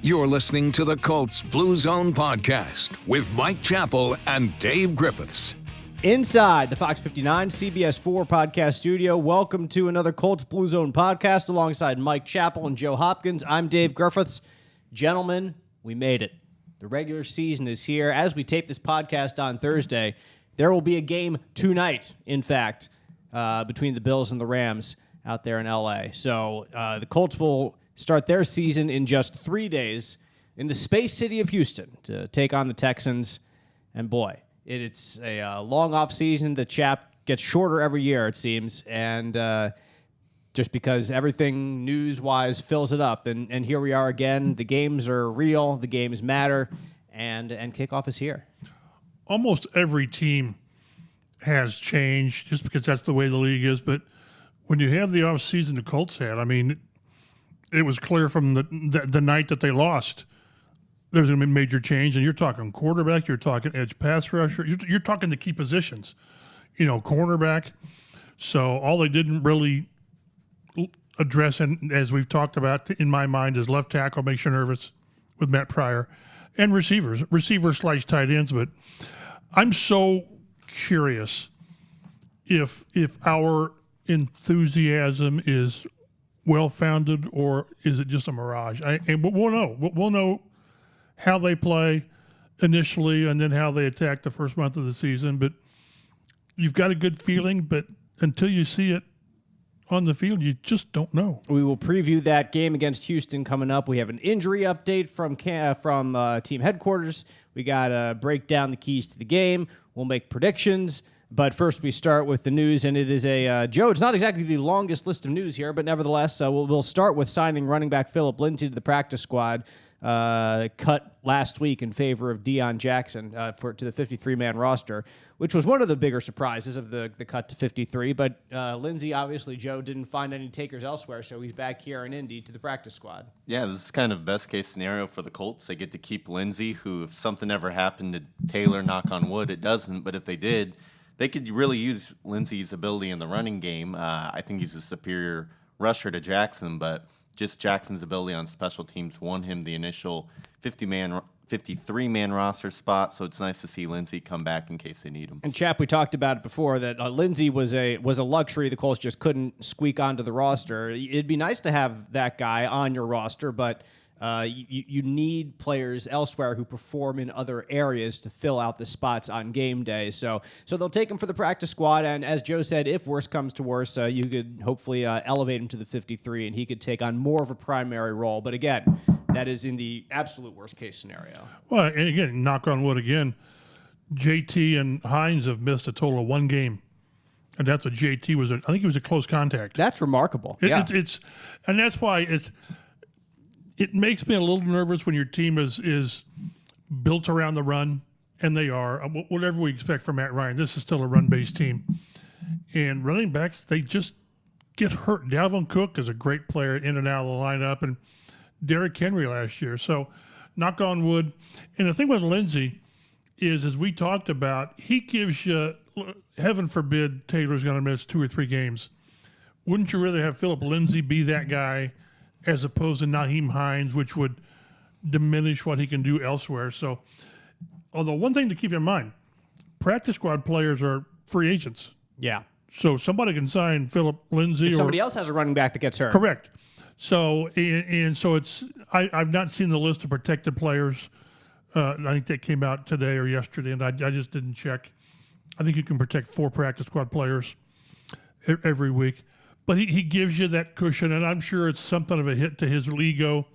You're listening to the Colts Blue Zone Podcast with Mike Chappell and Dave Griffiths. Inside the Fox 59 CBS 4 podcast studio, welcome to another Colts Blue Zone podcast alongside Mike Chappell and Joe Hopkins. I'm Dave Griffiths. Gentlemen, we made it. The regular season is here. As we tape this podcast on Thursday, there will be a game tonight, in fact, between the Bills and the Rams out there in L.A. So the Colts will start their season in just 3 days in the space city of Houston to take on the Texans. And boy, it's a long off season. The chap gets shorter every year, it seems, and just because everything news-wise fills it up. And here we are again. The games are real. The games matter, and kickoff is here. Almost every team has changed just because that's the way the league is. But when you have the off season the Colts had, I mean, it was clear from the night that they lost, there's going to be major change. And you're talking quarterback, you're talking edge pass rusher, you're talking the key positions, cornerback. So all they didn't really address, and as we've talked about in my mind, is left tackle makes you nervous with Matt Pryor, and receiver/tight ends. But I'm so curious if our enthusiasm is well-founded, or is it just a mirage? And we'll know. We'll know how they play initially and then how they attack the first month of the season. But you've got a good feeling, but until you see it on the field, you just don't know. We will preview that game against Houston coming up. We have an injury update from team headquarters. We got to break down the keys to the game. We'll make predictions. But first, we start with the news, and it is Joe, it's not exactly the longest list of news here, but nevertheless, we'll start with signing running back Phillip Lindsay to the practice squad, cut last week in favor of Deion Jackson to the 53-man roster, which was one of the bigger surprises of the cut to 53. But Lindsay, obviously, Joe, didn't find any takers elsewhere, so he's back here in Indy to the practice squad. Yeah, this is kind of best-case scenario for the Colts. They get to keep Lindsay, who, if something ever happened to Taylor, knock on wood, it doesn't, but if they did, they could really use Lindsay's ability in the running game. I think he's a superior rusher to Jackson, but just Jackson's ability on special teams won him the initial 53-man roster spot, so it's nice to see Lindsay come back in case they need him. And Chap, we talked about it before, that Lindsay was a luxury the Colts just couldn't squeak onto the roster. It'd be nice to have that guy on your roster, but you need players elsewhere who perform in other areas to fill out the spots on game day. So they'll take him for the practice squad, and as Joe said, if worse comes to worse, you could hopefully elevate him to the 53, and he could take on more of a primary role. But again, that is in the absolute worst case scenario. Well, and again, knock on wood again, JT and Hines have missed a total of one game. And that's what JT was. I think he was a close contact. That's remarkable. And that's why it makes me a little nervous when your team is built around the run, and they are. Whatever we expect from Matt Ryan, this is still a run-based team. And running backs, they just get hurt. Dalvin Cook is a great player in and out of the lineup, and Derrick Henry last year. So knock on wood. And the thing with Lindsay is, as we talked about, he gives you, heaven forbid Taylor's going to miss 2 or 3 games. Wouldn't you rather have Phillip Lindsay be that guy as opposed to Nyheim Hines, which would diminish what he can do elsewhere? So, although one thing to keep in mind, practice squad players are free agents. Yeah. So somebody can sign Phillip Lindsay. If somebody else has a running back that gets hurt. Correct. So, and so it's, I've not seen the list of protected players. I think that came out today or yesterday, and I just didn't check. I think you can protect 4 practice squad players every week. But he gives you that cushion, and I'm sure it's something of a hit to his ego,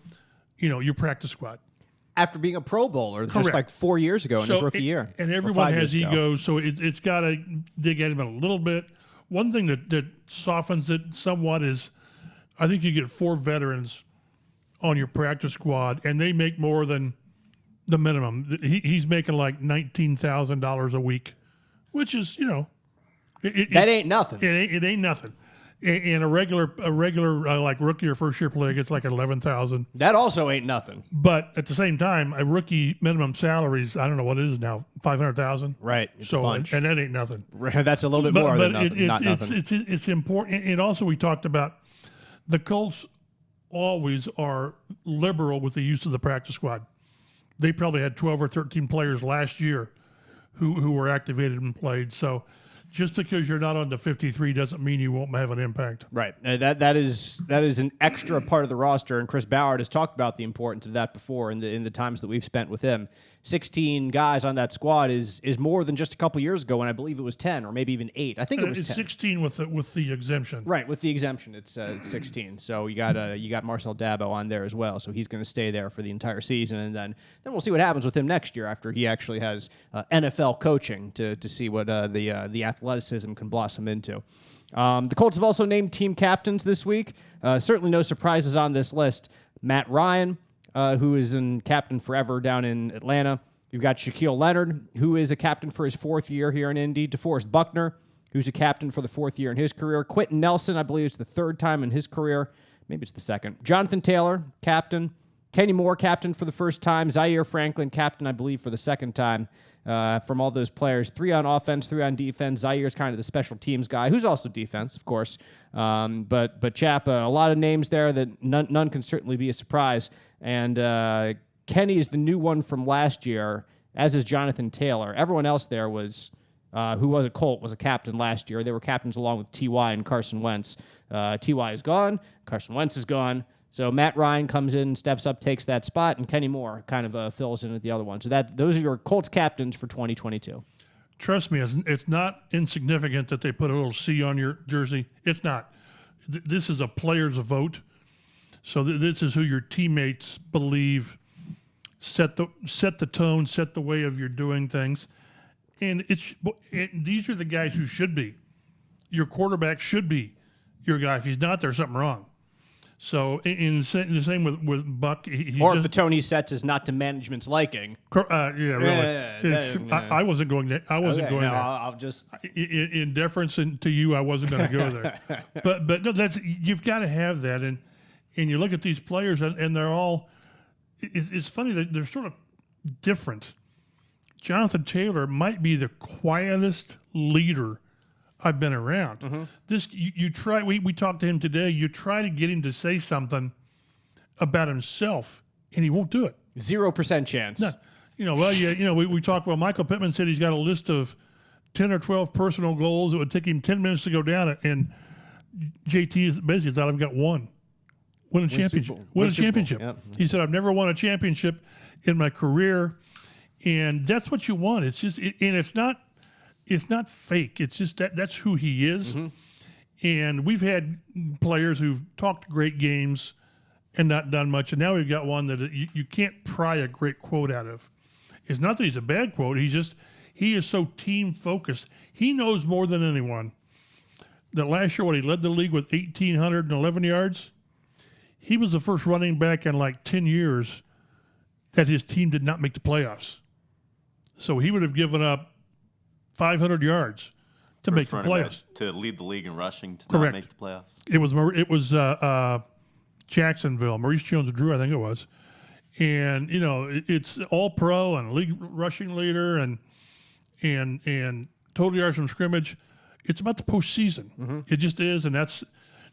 your practice squad. After being a Pro Bowler Correct. just like 4 years ago in his rookie year. And everyone has egos, so it's got to dig at him a little bit. One thing that softens it somewhat is I think you get 4 veterans on your practice squad, and they make more than the minimum. He's making like $19,000 a week, which is, that ain't nothing. It ain't nothing. And a regular like rookie or first year player gets like $11,000. That also ain't nothing. But at the same time, a rookie minimum salary is, I don't know what it is now, $500,000. Right. So and that ain't nothing. That's a little bit more than nothing. It's important. And also we talked about the Colts always are liberal with the use of the practice squad. They probably had 12 or 13 players last year who were activated and played. So just because you're not on the 53 doesn't mean you won't have an impact. Right. That is an extra part of the roster, and Chris Ballard has talked about the importance of that before in the times that we've spent with him. 16 guys on that squad is more than just a couple years ago, and I believe it was 10 or maybe even 8. I think it was it's 10. 16 with the exemption. Right, with the exemption, it's 16. So you got Marcel Dabo on there as well. So he's going to stay there for the entire season, and then we'll see what happens with him next year after he actually has NFL coaching to see what the athleticism can blossom into. The Colts have also named team captains this week. Certainly no surprises on this list. Matt Ryan, who is in captain forever down in Atlanta. You've got Shaquille Leonard, who is a captain for his 4th year here in Indy. DeForest Buckner, who's a captain for the 4th year in his career. Quentin Nelson, I believe it's the 3rd time in his career. Maybe it's the 2nd. Jonathan Taylor, captain. Kenny Moore, captain for the 1st time. Zaire Franklin, captain, I believe, for the 2nd time. From all those players, 3 on offense, 3 on defense. Zaire's kind of the special teams guy, who's also defense, of course. But Chap, a lot of names there that none can certainly be a surprise. And Kenny is the new one from last year, as is Jonathan Taylor. Everyone else there was who was a Colt was a captain last year. They were captains along with T.Y. and Carson Wentz. T.Y. is gone. Carson Wentz is gone. So Matt Ryan comes in, steps up, takes that spot, and Kenny Moore kind of fills in at the other one. So those are your Colts captains for 2022. Trust me, it's not insignificant that they put a little C on your jersey. It's not. This is a player's vote. So this is who your teammates believe set the tone, set the way of your doing things. And these are the guys who should be. Your quarterback should be your guy. If he's not, there's something wrong. So in the same with Buck, or if the tone he sets is not to management's liking. Yeah, really. I wasn't going there. I wasn't going there. I'll just in deference to you, I wasn't going to go there. but no, you've got to have that, and you look at these players, and they're all. It's funny that they're sort of different. Jonathan Taylor might be the quietest leader I've been around. Mm-hmm. You try. We talked to him today. You try to get him to say something about himself, and he won't do it. 0% chance. No. We talked. Well, Michael Pittman said he's got a list of 10 or 12 personal goals. It would take him 10 minutes to go down it, and JT basically thought I've got one. Win a championship. Win a championship. Yep. He said I've never won a championship in my career, and that's what you want. It's just, and it's not. It's not fake. It's just that's who he is. Mm-hmm. And we've had players who've talked great games and not done much. And now we've got one that you can't pry a great quote out of. It's not that he's a bad quote. He is so team focused. He knows more than anyone that last year when he led the league with 1,811 yards, he was the first running back in like 10 years that his team did not make the playoffs. So he would have given up 500 yards to make the playoffs. To lead the league in rushing to Correct. not make the playoffs. It was Jacksonville, Maurice Jones-Drew, I think it was. And, it's all pro and league rushing leader and total yards from scrimmage. It's about the postseason. Mm-hmm. It just is. And that's,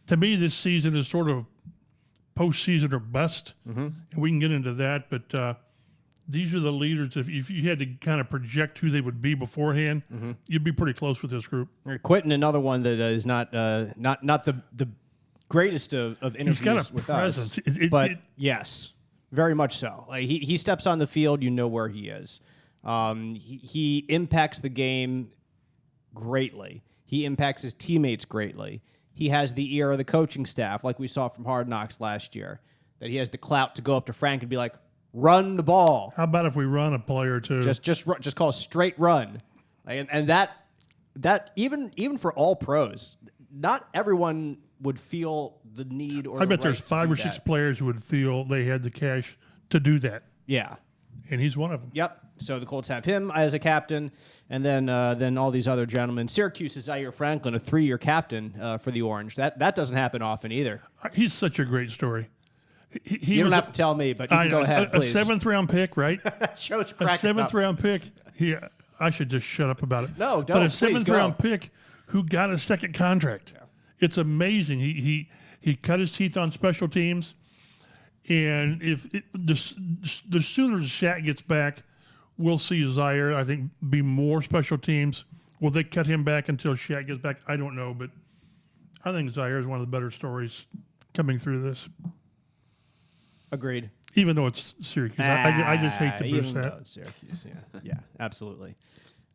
to me, this season is sort of postseason or bust. Mm-hmm. And we can get into that. But these are the leaders. If you had to kind of project who they would be beforehand, mm-hmm. you'd be pretty close with this group. Quentin, another one that is not the greatest of interviews. He's got a with presence. Us, yes, very much so. Like he steps on the field, you know where he is. He impacts the game greatly. He impacts his teammates greatly. He has the ear of the coaching staff, like we saw from Hard Knocks last year. That he has the clout to go up to Frank and be like, run the ball. How about if we run a play or two? Just call a straight run, and that even for all pros, not everyone would feel the need or. I bet there's 5 or 6 players who would feel they had the cash to do that. Yeah, and he's one of them. Yep. So the Colts have him as a captain, and then all these other gentlemen. Syracuse's Zaire Franklin, a 3-year captain for the Orange. That doesn't happen often either. He's such a great story. You don't have to tell me, but you can go ahead, please. A 7th-round pick, right? Show's a 7th-round pick. I should just shut up about it. No, don't. But a 7th-round pick who got a second contract. Yeah. It's amazing. He cut his teeth on special teams. And the sooner Shaq gets back, we'll see Zaire, I think, be more special teams. Will they cut him back until Shaq gets back? I don't know, but I think Zaire is one of the better stories coming through this. Agreed. Even though it's Syracuse. I just hate to burst that. Syracuse, yeah, absolutely.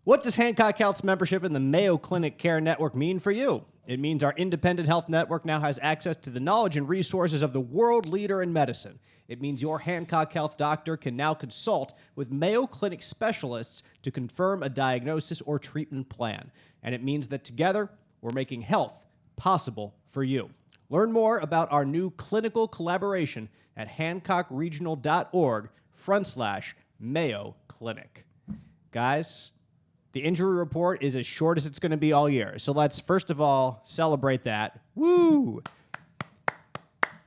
What does Hancock Health's membership in the Mayo Clinic Care Network mean for you? It means our independent health network now has access to the knowledge and resources of the world leader in medicine. It means your Hancock Health doctor can now consult with Mayo Clinic specialists to confirm a diagnosis or treatment plan. And it means that together, we're making health possible for you. Learn more about our new clinical collaboration at hancockregional.org/Mayo Clinic. Guys, the injury report is as short as it's going to be all year. So let's first of all celebrate that. Woo!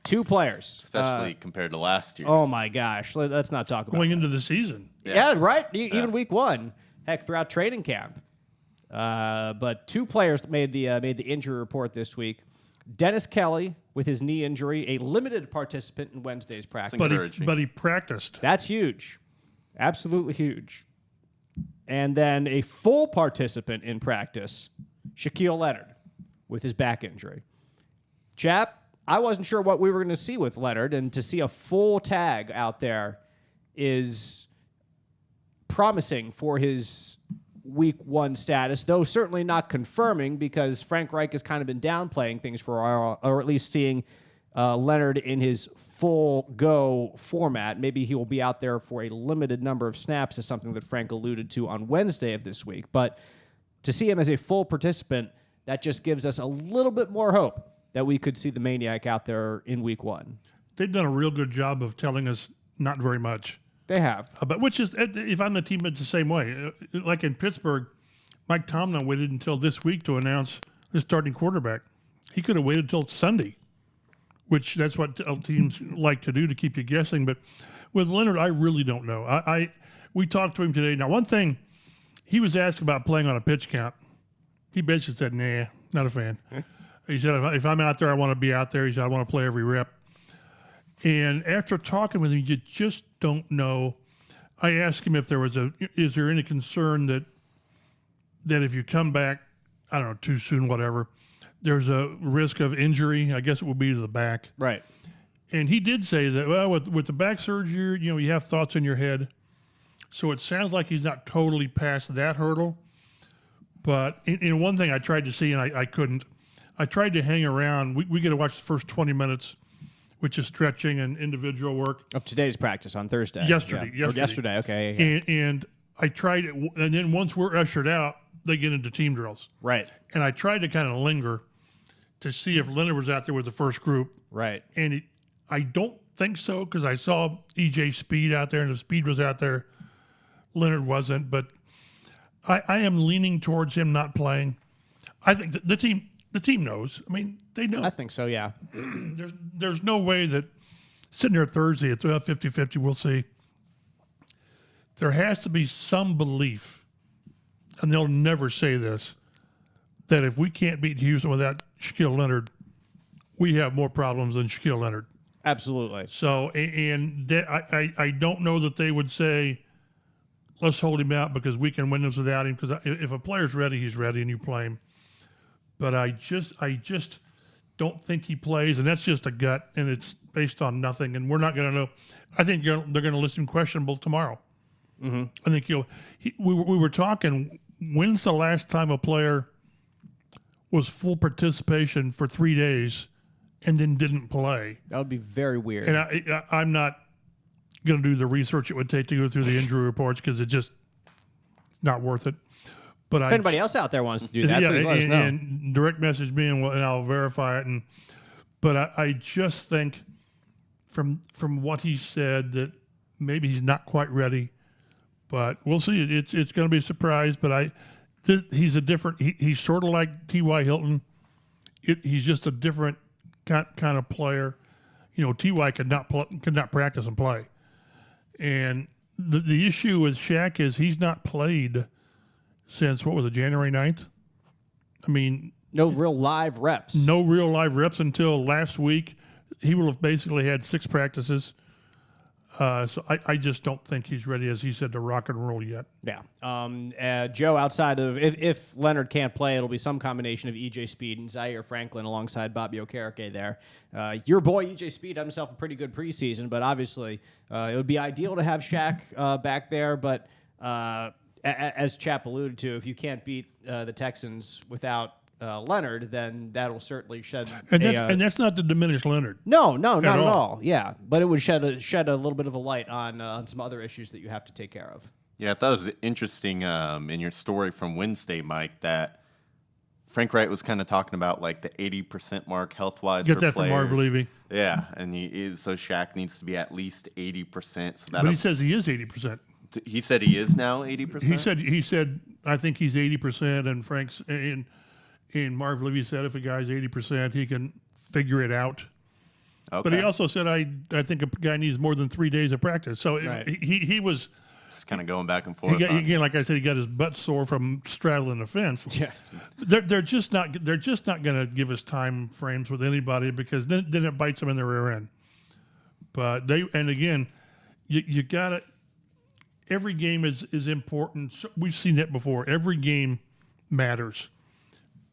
2 players. Especially compared to last year. Oh, my gosh. Let's not talk about Going that. into the season. Yeah, right. Even week 1. Heck, throughout training camp. But 2 players made the injury report this week. Dennis Kelly, with his knee injury, a limited participant in Wednesday's practice. But he practiced. That's huge. Absolutely huge. And then a full participant in practice, Shaquille Leonard, with his back injury. Chap, I wasn't sure what we were going to see with Leonard, and to see a full tag out there is promising for his week 1 status, though certainly not confirming, because Frank Reich has kind of been downplaying things for a while, or at least seeing Leonard in his full go format. Maybe he will be out there for a limited number of snaps, is something that Frank alluded to on Wednesday of this week. But to see him as a full participant, that just gives us a little bit more hope that we could see the Maniac out there in week 1. They've done a real good job of telling us not very much. They have. But which is, if I'm the team, it's the same way. Like in Pittsburgh, Mike Tomlin waited until this week to announce the starting quarterback. He could have waited until Sunday, which that's what teams like to do, to keep you guessing. But with Leonard, I really don't know. We talked to him today. Now, one thing, he was asked about playing on a pitch count. He basically said, nah, not a fan. He said, if I'm out there, I want to be out there. He said, I want to play every rep. And after talking with him, you just don't know. I asked him if is there any concern that if you come back, I don't know, too soon, whatever, there's a risk of injury. I guess it would be to the back. Right. And he did say that, well, with the back surgery, you have thoughts in your head. So it sounds like he's not totally past that hurdle. But in one thing I tried to see, and I couldn't, I tried to hang around. We get to watch the first 20 minutes, which is stretching and individual work. Of today's practice on Thursday. Yesterday. Okay. Yeah. And I tried it, and then once we're ushered out, they get into team drills. Right. And I tried to kind of linger to see if Leonard was out there with the first group. Right. And I don't think so, because I saw EJ Speed out there, and if Speed was out there, Leonard wasn't. But I am leaning towards him not playing. I think the team knows. I mean, they know. I think so, yeah. There's no way that sitting there Thursday at 50-50, we'll see. There has to be some belief, and they'll never say this, that if we can't beat Houston without Shaquille Leonard, we have more problems than Shaquille Leonard. Absolutely. So, and I don't know that they would say, let's hold him out because we can win this without him. Because if a player's ready, he's ready, and you play him. But I just don't think he plays, and that's just a gut, and it's based on nothing, and we're not going to know. I think they're going to list him questionable tomorrow. Mm-hmm. I think we were talking, when's the last time a player was full participation for 3 days and then didn't play? That would be very weird. And I'm not going to do the research it would take to go through the injury reports, because it's not worth it. But if anybody else out there wants to do that, please let us know. And direct message me, and I'll verify it. But I just think from what he said that maybe he's not quite ready. But we'll see. It's going to be a surprise. But he's a different. He's sort of like T.Y. Hilton. He's just a different kind of player. T.Y. could not practice and play. And the issue with Shaq is he's not played since, what was it, January 9th? I mean... No real live reps. No real live reps until last week. he will have basically had 6 practices. So I just don't think he's ready, as he said, to rock and roll yet. Yeah. Joe, outside of if Leonard can't play, it'll be some combination of E.J. Speed and Zaire Franklin alongside Bobby Okereke there. Your boy E.J. Speed had himself a pretty good preseason, but obviously it would be ideal to have Shaq back there. But as Chap alluded to, if you can't beat the Texans without Leonard, then that'll certainly shed. And that's not to diminish Leonard. No, not at all. Yeah, but it would shed a little bit of a light on some other issues that you have to take care of. Yeah, I thought it was interesting in your story from Wednesday, Mike, that Frank Wright was kind of talking about like the 80% mark health-wise Get for that players. from Marv Levy. Yeah, and so Shaq needs to be at least 80%. So but he says he is 80%. He said he is now 80%? He said I think he's 80%, and Frank's and Marv Levy said if a guy's 80%, he can figure it out. Okay. But he also said I think a guy needs more than 3 days of practice. So Right. he was just kind of going back and forth. Again, like I said, he got his butt sore from straddling the fence. Yeah. They're just not going to give us time frames with anybody, because then it bites them in the rear end. But you got to. Every game is important. We've seen that before. Every game matters.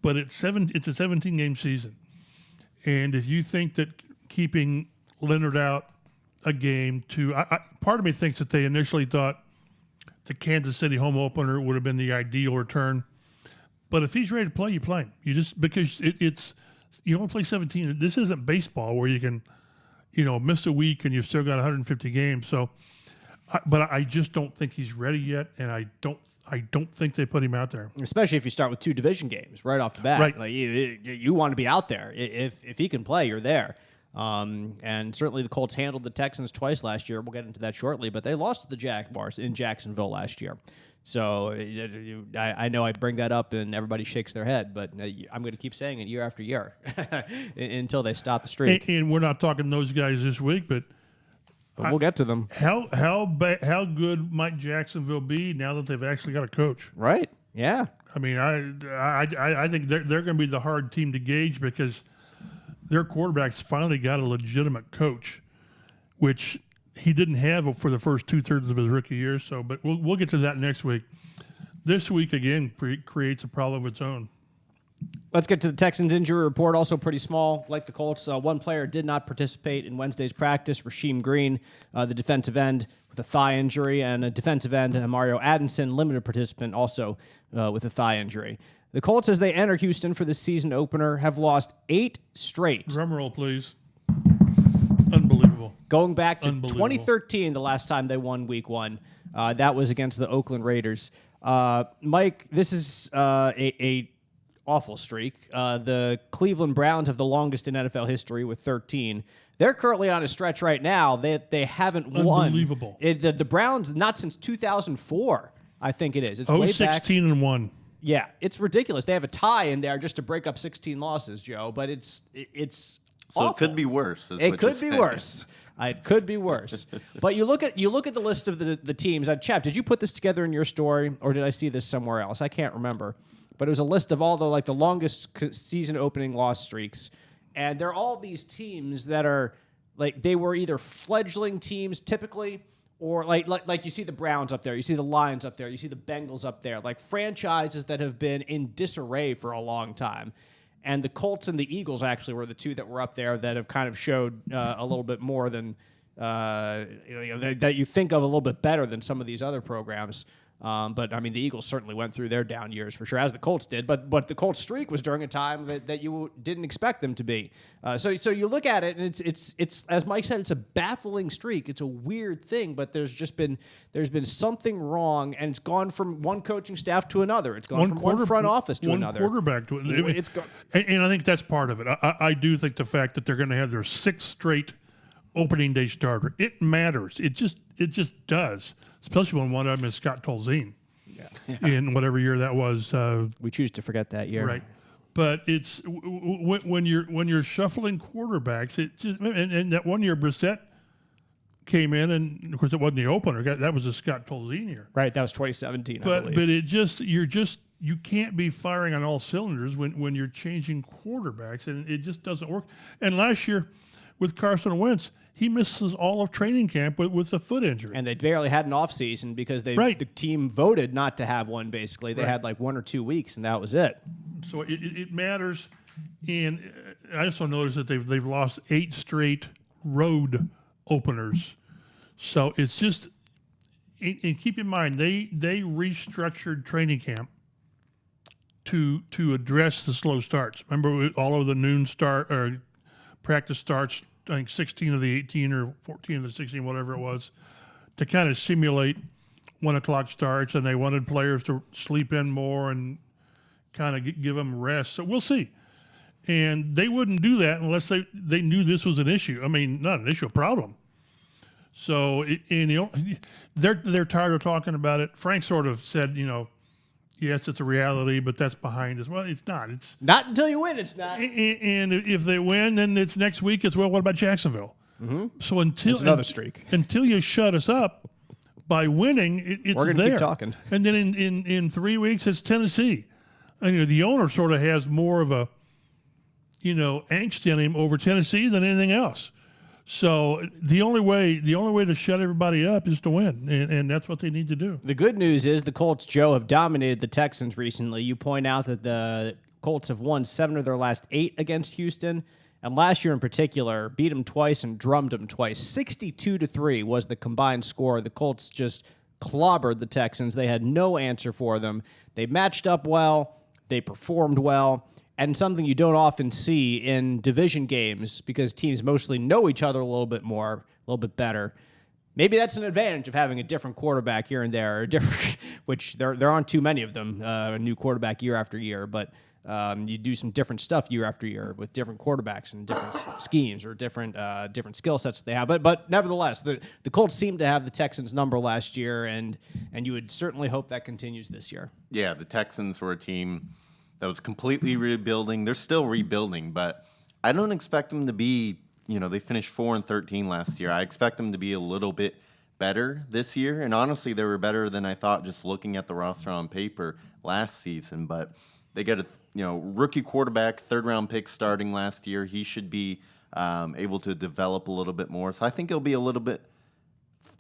But it's a 17-game season. And if you think that keeping Leonard out a game part of me thinks that they initially thought the Kansas City home opener would have been the ideal return. But if he's ready to play, you play him. You just, because you only play 17. This isn't baseball where you can, miss a week and you've still got 150 games. So, but I just don't think he's ready yet, and I don't think they put him out there. Especially if you start with 2 division games right off the bat. Right. Like you want to be out there. If he can play, you're there. And certainly the Colts handled the Texans twice last year. We'll get into that shortly. But they lost to the Jaguars in Jacksonville last year. So I know I bring that up and everybody shakes their head, but I'm going to keep saying it year after year until they stop the streak. And we're not talking those guys this week, but we'll get to them. How good might Jacksonville be now that they've actually got a coach? Right. Yeah. I mean, I think they're going to be the hard team to gauge, because their quarterback's finally got a legitimate coach, which he didn't have for the first 2/3 of his rookie year. So, but we'll get to that next week. This week again creates a problem of its own. Let's get to the Texans injury report. Also pretty small, like the Colts. One player did not participate in Wednesday's practice, Rasheem Green, the defensive end with a thigh injury, and a defensive end, Mario Addison, limited participant, also with a thigh injury. The Colts, as they enter Houston for the season opener, have lost 8 straight. Drum roll, please. Unbelievable. Going back to 2013, the last time they won Week 1. That was against the Oakland Raiders. Mike, this is a awful streak. The Cleveland Browns have the longest in NFL history with 13. They're currently on a stretch right now. They haven't won. Unbelievable. The Browns, not since 2004, I think it is. It's way back. 16-1. Yeah, it's ridiculous. They have a tie in there just to break up 16 losses, Joe, but it's So awful. it could be worse. It could be worse. It could be worse. But you look at the list of the teams. Chap, did you put this together in your story, or did I see this somewhere else? I can't remember. But it was a list of all the longest season opening loss streaks, and they're all these teams that are they were either fledgling teams typically, or like you see the Browns up there, you see the Lions up there, you see the Bengals up there, like franchises that have been in disarray for a long time. And the Colts and the Eagles actually were the two that were up there that have kind of showed a little bit more than that you think of a little bit better than some of these other programs. But I mean, the Eagles certainly went through their down years for sure, as the Colts did. But the Colts streak was during a time that you didn't expect them to be. So you look at it, and it's as Mike said, it's a baffling streak. It's a weird thing, but there's been something wrong, and it's gone from one coaching staff to another. It's gone from one front office to another. One quarterback to another. It's gone. And I think that's part of it. I do think the fact that they're going to have their 6th straight opening day starter, it matters. It just does. Especially when one of them is Scott Tolzien in whatever year that was. We choose to forget that year. Right. But it's when you're shuffling quarterbacks, and that one year Brissett came in, and of course it wasn't the opener. That was a Scott Tolzien year. Right. That was 2017. I believe. But you can't be firing on all cylinders when you're changing quarterbacks, and it just doesn't work. And last year, with Carson Wentz, he misses all of training camp with a foot injury. And they barely had an offseason because the team voted not to have one, basically. They had like 1 or 2 weeks, and that was it. So it matters. And I also noticed that they've lost 8 straight road openers. So it's just, and keep in mind, they restructured training camp to address the slow starts. Remember, all of the noon start or practice starts, I think 16 of the 18 or 14 of the 16, whatever it was, to kind of simulate 1 o'clock starts, and they wanted players to sleep in more and kind of give them rest. So we'll see. And they wouldn't do that unless they knew this was an issue. I mean, not an issue, a problem. So they're tired of talking about it. Frank sort of said, yes, it's a reality, but that's behind us. Well, it's not. It's not until you win. It's not. And if they win, then it's next week. It's what about Jacksonville? Mm-hmm. So it's another streak. Until you shut us up by winning, it's we're going to keep talking. And then in 3 weeks, it's Tennessee. And the owner sort of has more of a angst in him over Tennessee than anything else. So the only way to shut everybody up is to win, and that's what they need to do. The good news is the Colts, Joe, have dominated the Texans recently. You point out that the Colts have won 7 of their last 8 against Houston, and last year in particular, beat them twice and drummed them twice. 62-3 was the combined score. The Colts just clobbered the Texans. They had no answer for them. They matched up well. They performed well. And something you don't often see in division games because teams mostly know each other a little bit more, a little bit better. Maybe that's an advantage of having a different quarterback here and there, or different, which there aren't too many of them, a new quarterback year after year. But you do some different stuff year after year with different quarterbacks and different schemes or different skill sets they have. But nevertheless, the Colts seemed to have the Texans' number last year, and you would certainly hope that continues this year. Yeah, the Texans were a team that was completely rebuilding. They're still rebuilding, but I don't expect them to be, they finished 4-13 last year. I expect them to be a little bit better this year. And honestly, they were better than I thought just looking at the roster on paper last season. But they got a rookie quarterback, 3rd-round pick starting last year. He should be able to develop a little bit more. So I think it'll be a little bit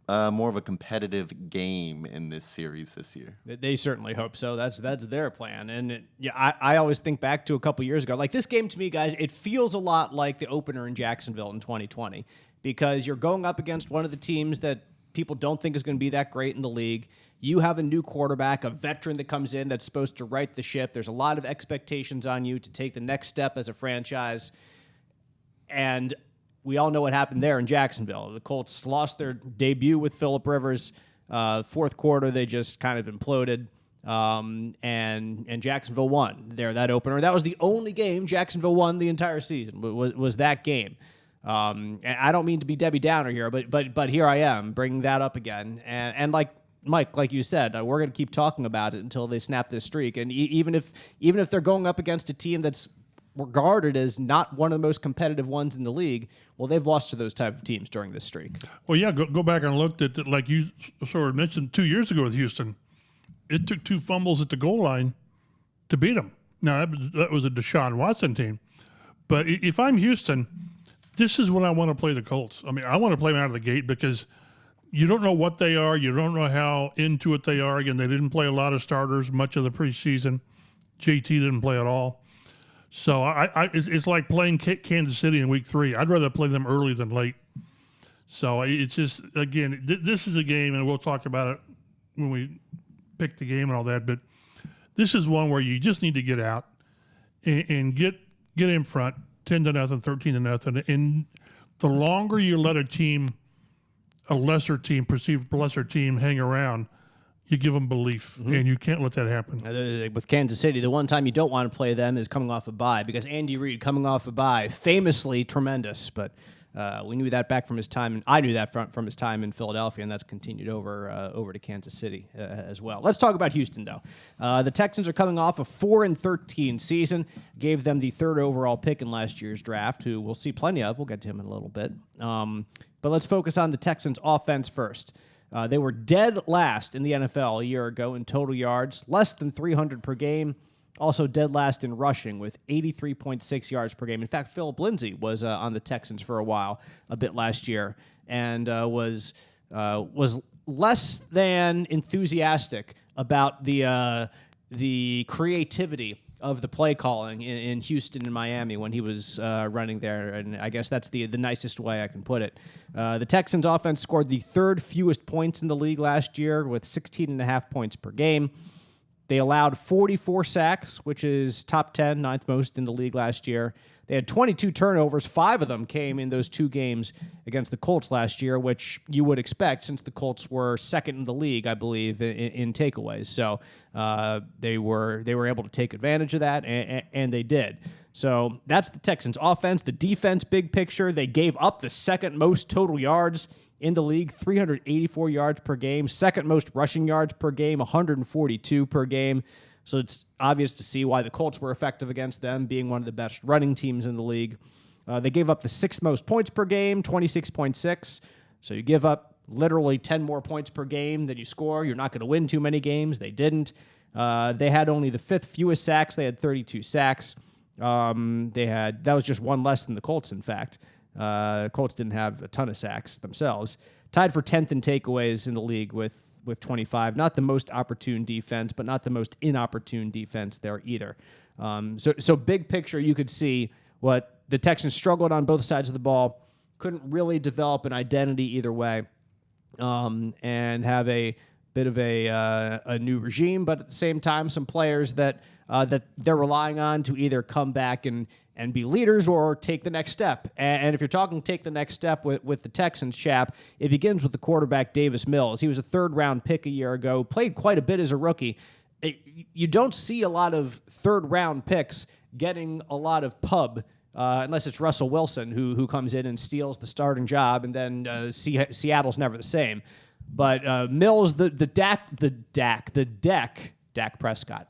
more of a competitive game in this series this year. They certainly hope so. That's their plan. And I always think back to a couple years ago. Like this game to me, guys, it feels a lot like the opener in Jacksonville in 2020 because you're going up against one of the teams that people don't think is going to be that great in the league. You have a new quarterback, a veteran that comes in that's supposed to right the ship. There's a lot of expectations on you to take the next step as a franchise. And we all know what happened there in Jacksonville. The Colts lost their debut with Phillip Rivers. 4th quarter, they just kind of imploded, and Jacksonville won that opener. That was the only game Jacksonville won the entire season. Was that game? And I don't mean to be Debbie Downer here, but here I am bringing that up again. And like Mike, like you said, we're going to keep talking about it until they snap this streak. And even if they're going up against a team that's regarded as not one of the most competitive ones in the league, well, they've lost to those type of teams during this streak. Well, yeah, go back and look at, like you sort of mentioned 2 years ago with Houston, it took 2 fumbles at the goal line to beat them. Now, that was a Deshaun Watson team. But if I'm Houston, this is when I want to play the Colts. I mean, I want to play them out of the gate because you don't know what they are. You don't know how into it they are. Again, they didn't play a lot of starters much of the preseason. JT didn't play at all. So it's like playing Kansas City in week 3. I'd rather play them early than late. So it's just, again, this is a game, and we'll talk about it when we pick the game and all that, but this is one where you just need to get out and get in front, 10-0, 13-0. And the longer you let perceived lesser team hang around, you give them belief, and you can't let that happen. With Kansas City, the one time you don't want to play them is coming off a bye, because Andy Reid coming off a bye, famously tremendous, but we knew that back from his time, and I knew that from his time in Philadelphia, and that's continued over to Kansas City as well. Let's talk about Houston, though. The Texans are coming off a 4-13 season, gave them the 3rd overall pick in last year's draft, who we'll see plenty of. We'll get to him in a little bit. But let's focus on the Texans' offense first. They were dead last in the NFL a year ago in total yards, less than 300 per game. Also dead last in rushing with 83.6 yards per game. In fact, Philip Lindsay was on the Texans for a while, a bit last year, and was less than enthusiastic about the creativity of the play calling in Houston and Miami when he was running there, and I guess that's the nicest way I can put it. The Texans offense scored the third fewest points in the league last year with 16.5 points per game. They allowed 44 sacks, which is top 10, ninth most in the league last year. They had 22 turnovers. 5 of them came in those 2 games against the Colts last year, which you would expect since the Colts were second in the league, I believe, in takeaways. So they were able to take advantage of that, and they did. So that's the Texans' offense. The defense, big picture, they gave up the second most total yards in the league, 384 yards per game. Second most rushing yards per game, 142 per game. So it's obvious to see why the Colts were effective against them, being one of the best running teams in the league. They gave up the 6th most points per game, 26.6. So you give up literally 10 more points per game than you score. You're not going to win too many games. They didn't. They had only the 5th fewest sacks. They had 32 sacks. That was just one less than the Colts, in fact. Colts didn't have a ton of sacks themselves. Tied for 10th in takeaways in the league with 25. Not the most opportune defense, but not the most inopportune defense there either. So big picture, you could see what the Texans struggled on both sides of the ball, couldn't really develop an identity either way, and have a bit of a new regime, but at the same time, some players that they're relying on to either come back and be leaders or take the next step. And if you're talking take the next step with the Texans, Chap, it begins with the quarterback, Davis Mills. He was a 3rd-round pick a year ago, played quite a bit as a rookie. You don't see a lot of 3rd-round picks getting a lot of pub, unless it's Russell Wilson, who comes in and steals the starting job, and then Seattle's never the same. But Mills, Dak Prescott.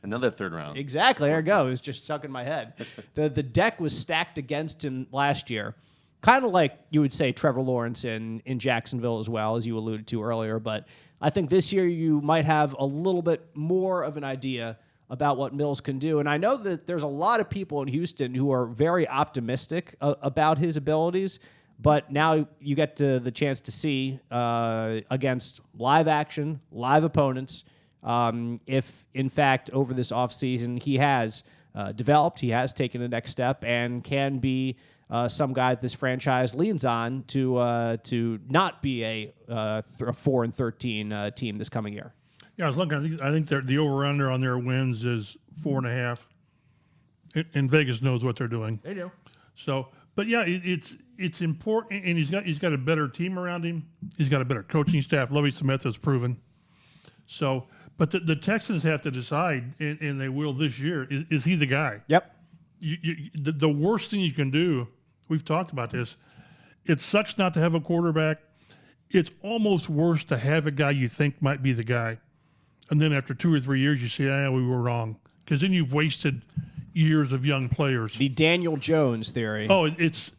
Another 3rd round. Exactly. There you go. It was just stuck in my head. The deck was stacked against him last year. Kind of like you would say Trevor Lawrence in Jacksonville as well, as you alluded to earlier. But I think this year you might have a little bit more of an idea about what Mills can do. And I know that there's a lot of people in Houston who are very optimistic about his abilities. But now you get the chance to see against live action, live opponents, if, in fact, over this offseason he has developed, he has taken the next step, and can be some guy that this franchise leans on to not be a 4-13 team this coming year. Yeah, I was looking. I think the over/under on their wins is 4.5. And Vegas knows what they're doing. They do. So, but yeah, it's important, and he's got a better team around him. He's got a better coaching staff. Lovie Smith has proven. So, but the Texans have to decide, and they will this year. Is he the guy? Yep. The worst thing you can do. We've talked about this. It sucks not to have a quarterback. It's almost worse to have a guy you think might be the guy, and then after 2 or 3 years, you say, we were wrong, because then you've wasted years of young players. The Daniel Jones theory. Oh, it's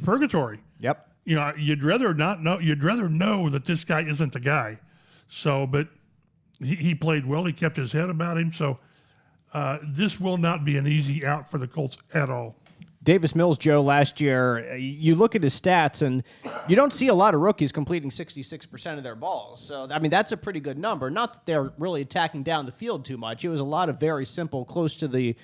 purgatory. Yep. You know, you'd rather not know. You'd rather know that this guy isn't the guy. So, but he played well. He kept his head about him. So, this will not be an easy out for the Colts at all. Davis Mills, Joe, last year, you look at his stats, and you don't see a lot of rookies completing 66% of their balls. So, I mean, that's a pretty good number. Not that they're really attacking down the field too much. It was a lot of very simple, close to the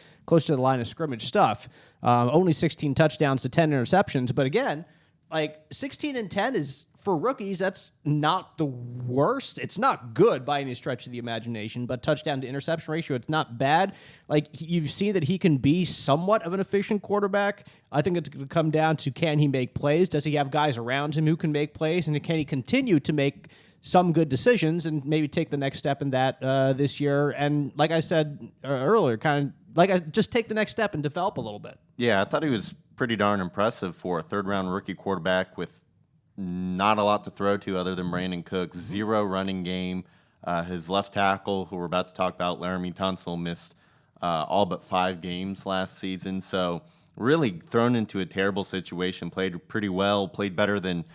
line of scrimmage stuff. Only 16 touchdowns to 10 interceptions. But again, like 16 and 10 is, for rookies, that's not the worst. It's not good by any stretch of the imagination, but touchdown to interception ratio, it's not bad. Like, you've seen that he can be somewhat of an efficient quarterback. I think it's going to come down to, can he make plays? Does he have guys around him who can make plays? And can he continue to make some good decisions and maybe take the next step in that this year? And like I said earlier, just take the next step and develop a little bit. Yeah, I thought he was pretty darn impressive for a 3rd-round rookie quarterback with not a lot to throw to other than Brandon Cooks. 0 running game. His left tackle, who we're about to talk about, Laramie Tunsil, missed all but 5 games last season. So really thrown into a terrible situation. Played pretty well. Played better than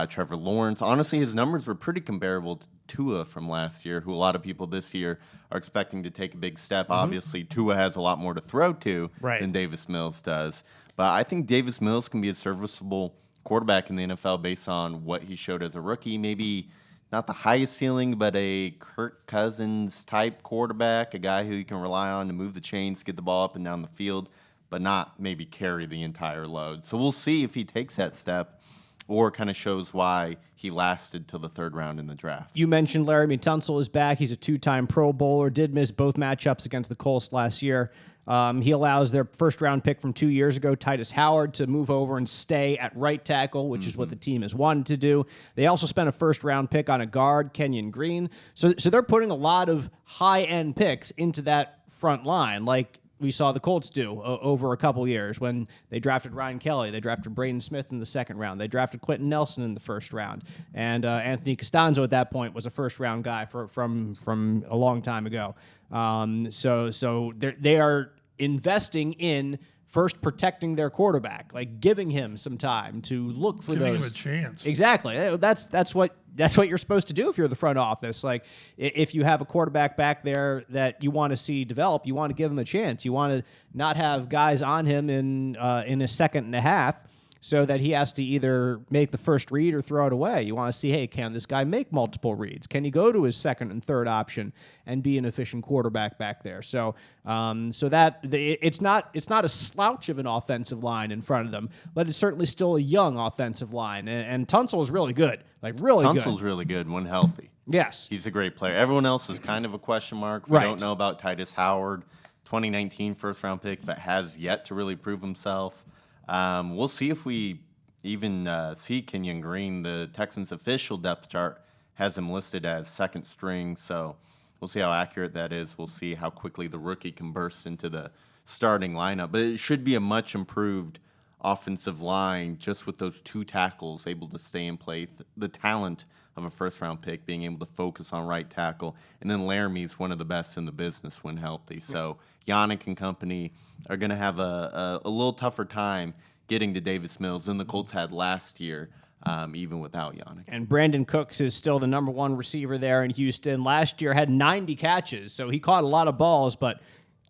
Trevor Lawrence. Honestly, his numbers were pretty comparable to Tua from last year, who a lot of people this year are expecting to take a big step. Obviously, Tua has a lot more to throw to than Davis Mills does. But I think Davis Mills can be a serviceable quarterback in the NFL based on what he showed as a rookie. Maybe not the highest ceiling, but a Kirk Cousins type quarterback, a guy who you can rely on to move the chains, get the ball up and down the field, but not maybe carry the entire load. So we'll see if he takes that step or kind of shows why he lasted till the third round in the draft. You mentioned Laramie Tunsil is back. He's a two-time Pro Bowler, did miss both matchups against the Colts last year. He allows their first-round pick from 2 years ago, Titus Howard, to move over and stay at right tackle, which is what the team has wanted to do. They also spent a first-round pick on a guard, Kenyon Green. So they're putting a lot of high-end picks into that front line, like we saw the Colts do over a couple years when they drafted Ryan Kelly. They drafted Braden Smith in the second round. They drafted Quentin Nelson in the first round. And Anthony Costanzo at that point was a first-round guy from a long time ago. So they are investing in first protecting their quarterback, like giving him some time to look for Giving those. him a chance. Exactly. That's what you're supposed to do if you're the front office. Like if you have a quarterback back there that you want to see develop, you want to give him a chance. You want to not have guys on him in a second and a half so that he has to either make the first read or throw it away. You want to see, hey, can this guy make multiple reads? Can he go to his second and third option and be an efficient quarterback back there? So it's not a slouch of an offensive line in front of them, but it's certainly still a young offensive line. And Tunsil is really good, like really good. Tunsil's really good when healthy. Yes. He's a great player. Everyone else is kind of a question mark. We don't know about Titus Howard, 2019 first-round pick, but has yet to really prove himself. We'll see if we even see Kenyon Green. The Texans' official depth chart has him listed as second string, so we'll see how accurate that is. We'll see how quickly the rookie can burst into the starting lineup. But it should be a much improved offensive line just with those two tackles able to stay in play. The talent of a first-round pick being able to focus on right tackle. And then Laramie's one of the best in the business when healthy. So Yannick and company are going to have a little tougher time getting to Davis Mills than the Colts had last year, even without Yannick. And Brandon Cooks is still the number one receiver there in Houston. Last year had 90 catches, so he caught a lot of balls, but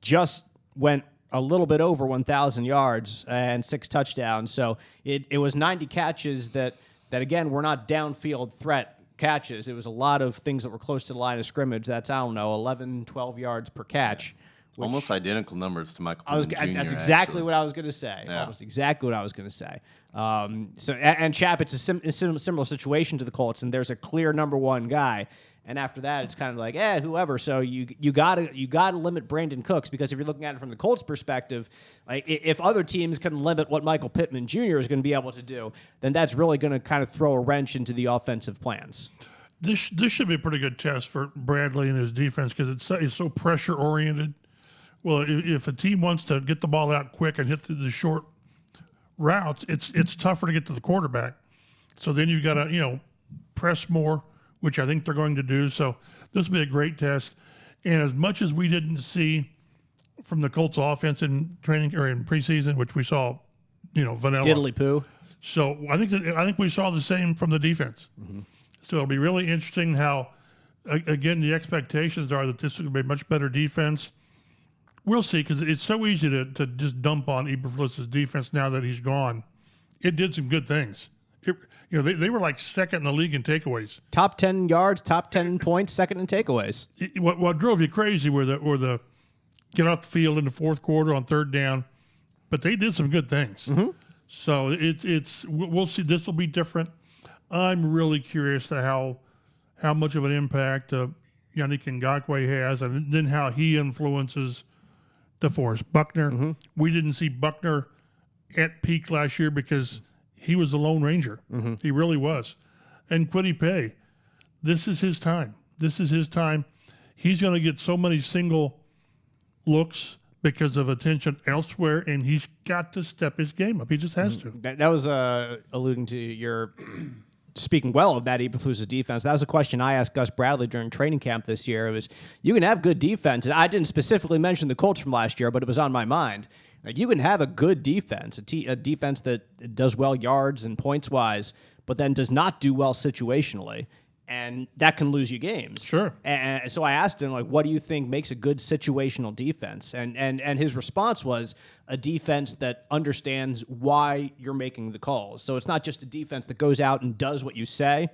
just went a little bit over 1,000 yards and 6 touchdowns. So it was 90 catches that again, were not downfield threat catches. It was a lot of things that were close to the line of scrimmage. That's, 11, 12 yards per catch. Almost identical numbers to Michael Pittman Jr. That's exactly what I was going to say. Yeah. Almost exactly what I was going to say. And Chap, it's a similar situation to the Colts, and there's a clear number one guy. And after that, it's kind of like, whoever. So you gotta limit Brandon Cooks, because if you're looking at it from the Colts' perspective, like if other teams can limit what Michael Pittman Jr. is going to be able to do, then that's really going to kind of throw a wrench into the offensive plans. This should be a pretty good test for Bradley and his defense because it's so pressure oriented. Well, if a team wants to get the ball out quick and hit the short routes, it's tougher to get to the quarterback. So then you've got to press more, which I think they're going to do. So this will be a great test. And as much as we didn't see from the Colts offense in training or in preseason, which we saw, vanilla. Diddly poo. So I think we saw the same from the defense. Mm-hmm. So it'll be really interesting how, again, the expectations are that this will be a much better defense. We'll see, because it's so easy to just dump on Eberflus's defense now that he's gone. It did some good things. They were like second in the league in takeaways. Top 10 yards, top 10 points, second in takeaways. What drove you crazy were the get off the field in the fourth quarter on third down, but they did some good things. Mm-hmm. So we'll see. This will be different. I'm really curious to how much of an impact Yannick Ngakoue has, and then how he influences DeForest Buckner. Mm-hmm. We didn't see Buckner at peak last year because he was the Lone Ranger. Mm-hmm. He really was. And Kwity Paye, this is his time. He's going to get so many single looks because of attention elsewhere, and he's got to step his game up. He just has to. That was alluding to your speaking well of Matt Eberflus's defense. That was a question I asked Gus Bradley during training camp this year. It was, you can have good defense. I didn't specifically mention the Colts from last year, but it was on my mind. Like, you can have a good defense, a defense that does well yards and points-wise, but then does not do well situationally. And that can lose you games. Sure. And so I asked him, like, what do you think makes a good situational defense? And his response was a defense that understands why you're making the calls. So it's not just a defense that goes out and does what you say.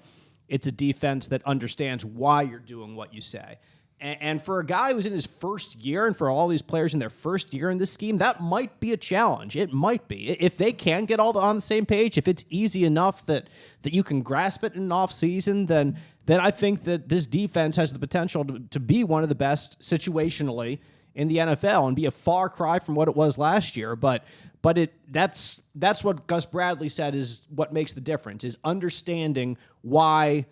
It's a defense that understands why you're doing what you say. And for a guy who's in his first year, and for all these players in their first year in this scheme, that might be a challenge. It might be. If they can get all on the same page, if it's easy enough that you can grasp it in an offseason, then I think that this defense has the potential to be one of the best situationally in the NFL and be a far cry from what it was last year. But that's what Gus Bradley said is what makes the difference, is understanding why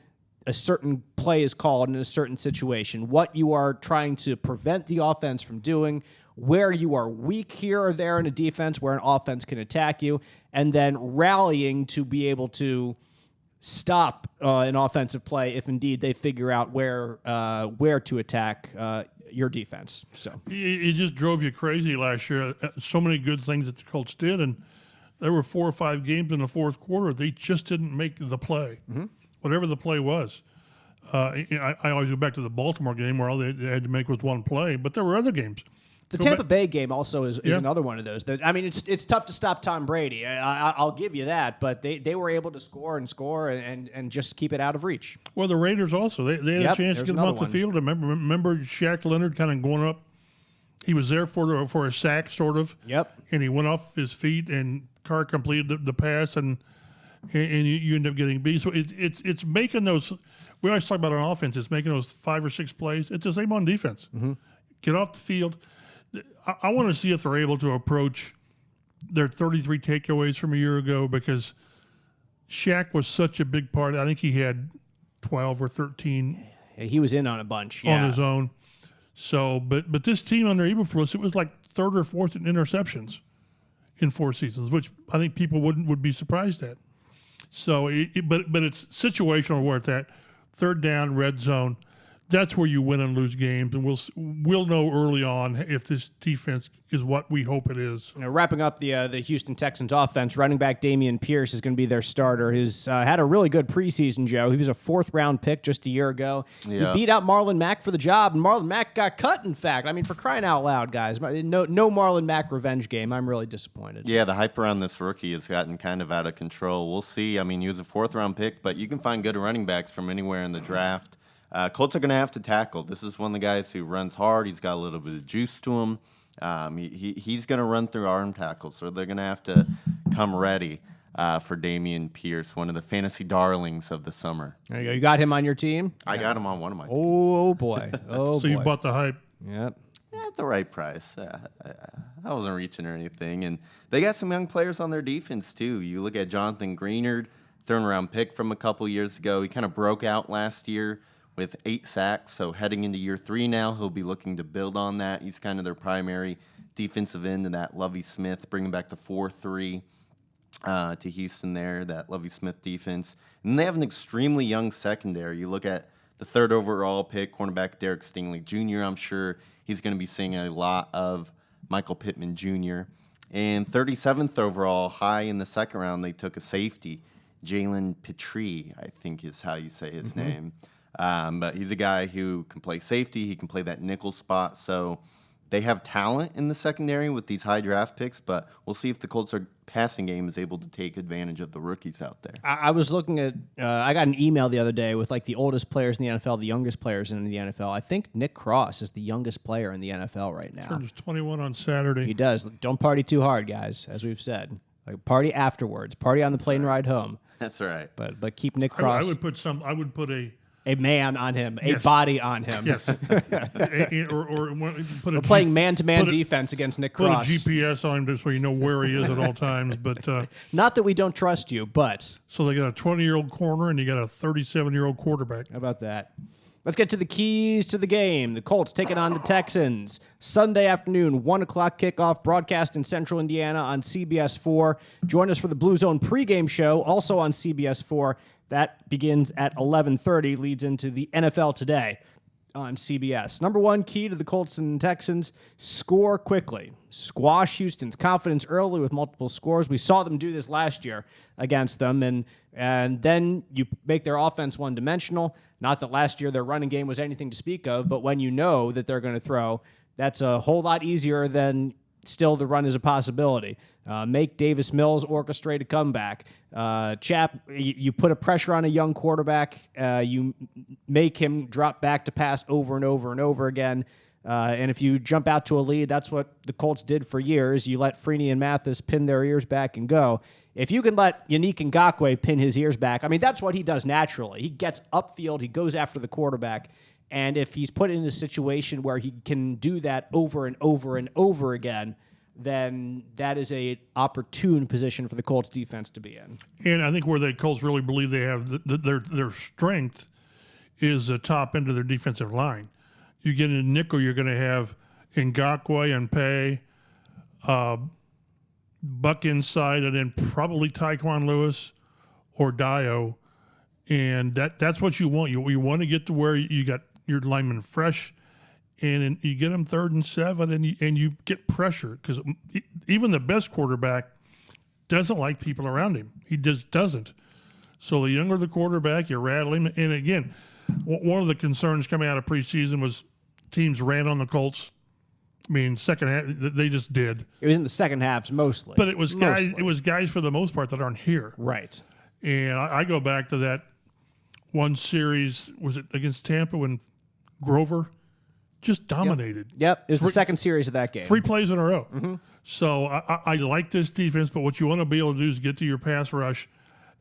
a certain play is called in a certain situation, what you are trying to prevent the offense from doing, where you are weak here or there in a defense where an offense can attack you, and then rallying to be able to stop an offensive play if indeed they figure out where to attack your defense. So it just drove you crazy last year. So many good things that the Colts did, and there were 4 or 5 games in the fourth quarter they just didn't make the play. Mm-hmm. Whatever the play was. I always go back to the Baltimore game where all they had to make was one play, but there were other games. The Tampa Bay game also is another one of those. I mean, it's tough to stop Tom Brady. I'll give you that, but they were able to score and just keep it out of reach. Well, the Raiders also. They had a chance to get them off the field. Remember Shaq Leonard kind of going up. He was there for a sack, sort of. Yep. And he went off his feet, and Carr completed the pass, and you end up getting beat. So it's making those. We always talk about on offense. It's making those 5 or 6 plays. It's the same on defense. Mm-hmm. Get off the field. I want to see if they're able to approach their 33 takeaways from a year ago, because Shaq was such a big part. I think he had 12 or 13. Yeah, he was in on a bunch on his own. So, but this team under Eberflus, it was like 3rd or 4th in interceptions in 4 seasons, which I think people would be surprised at. So, but it's situational where it's at 3rd down, red zone. That's where you win and lose games, and we'll know early on if this defense is what we hope it is. Wrapping up the Houston Texans offense, running back Damien Pierce is going to be their starter. He's had a really good preseason, Joe. He was a 4th-round pick just a year ago. Yeah. He beat out Marlon Mack for the job, and Marlon Mack got cut, in fact. I mean, for crying out loud, guys. No Marlon Mack revenge game. I'm really disappointed. Yeah, the hype around this rookie has gotten kind of out of control. We'll see. I mean, he was a 4th-round pick, but you can find good running backs from anywhere in the draft. Colts are going to have to tackle. This is one of the guys who runs hard. He's got a little bit of juice to him. He's going to run through arm tackles, so they're going to have to come ready for Damien Pierce, one of the fantasy darlings of the summer. There you go. You got him on your team? I got him on one of my teams. Oh, boy. Oh, so you bought the hype. Yep. At the right price. I wasn't reaching or anything. And they got some young players on their defense, too. You look at Jonathan Greenard, 3rd-round pick from a couple years ago. He kind of broke out last year with 8 sacks. So heading into year 3 now, he'll be looking to build on that. He's kind of their primary defensive end, and that Lovie Smith, bringing back the 4-3 to Houston there, that Lovie Smith defense. And they have an extremely young secondary. You look at the 3rd overall pick, cornerback Derek Stingley Jr. I'm sure he's going to be seeing a lot of Michael Pittman Jr. And 37th overall, high in the 2nd round, they took a safety, Jalen Petrie, I think is how you say his name. But he's a guy who can play safety. He can play that nickel spot. So they have talent in the secondary with these high draft picks, but we'll see if the Colts' passing game is able to take advantage of the rookies out there. I was looking at I got an email the other day with like the oldest players in the NFL, the youngest players in the NFL. I think Nick Cross is the youngest player in the NFL right now. Turns 21 on Saturday. He does. Don't party too hard, guys, as we've said. Like, party afterwards. Party on the plane ride home. That's right. But keep Nick Cross. I would put a man on him, a body on him. Yes. or We're playing man-to-man defense against Nick Cross. Put a GPS on him just so you know where he is at all times. But not that we don't trust you, but so they got a 20-year-old corner and you got a 37-year-old quarterback. How about that? Let's get to the keys to the game. The Colts taking on the Texans. Sunday afternoon, 1 o'clock kickoff, broadcast in Central Indiana on CBS 4. Join us for the Blue Zone pregame show, also on CBS 4. That begins at 11:30, leads into the NFL Today. on CBS. Number one key to the Colts and Texans, score quickly. Squash Houston's confidence early with multiple scores. We saw them do this last year against them, and then you make their offense one-dimensional. Not that last year their running game was anything to speak of, but when you know that they're going to throw, that's a whole lot easier than still the run is a possibility. Make Davis Mills orchestrate a comeback. You put a pressure on a young quarterback. You make him drop back to pass over and over and over again. And if you jump out to a lead, that's what the Colts did for years. You let Freeney and Mathis pin their ears back and go. If you can let Yannick Ngakoue pin his ears back, I mean, that's what he does naturally. He gets upfield. He goes after the quarterback. And if he's put in a situation where he can do that over and over and over again, then that is a opportune position for the Colts defense to be in. And I think where the Colts really believe they have their strength is the top end of their defensive line. You get in nickel, you're going to have Ngakoue and Pay, Buck inside, and then probably Tyquan Lewis or Dio. And that's what you want. You want to get to where you got your linemen fresh, and you get them 3rd and 7, and you get pressure, because even the best quarterback doesn't like people around him. He just doesn't. So the younger the quarterback, you rattle him. And again, one of the concerns coming out of preseason was teams ran on the Colts. I mean, second half, they just did. It was in the second halves mostly. But it was guys. It was guys for the most part that aren't here. Right. And I go back to that one series. Was it against Tampa when Grover just dominated? Yep. It was the second series of that game. 3 plays in a row. Mm-hmm. So I like this defense, but what you want to be able to do is get to your pass rush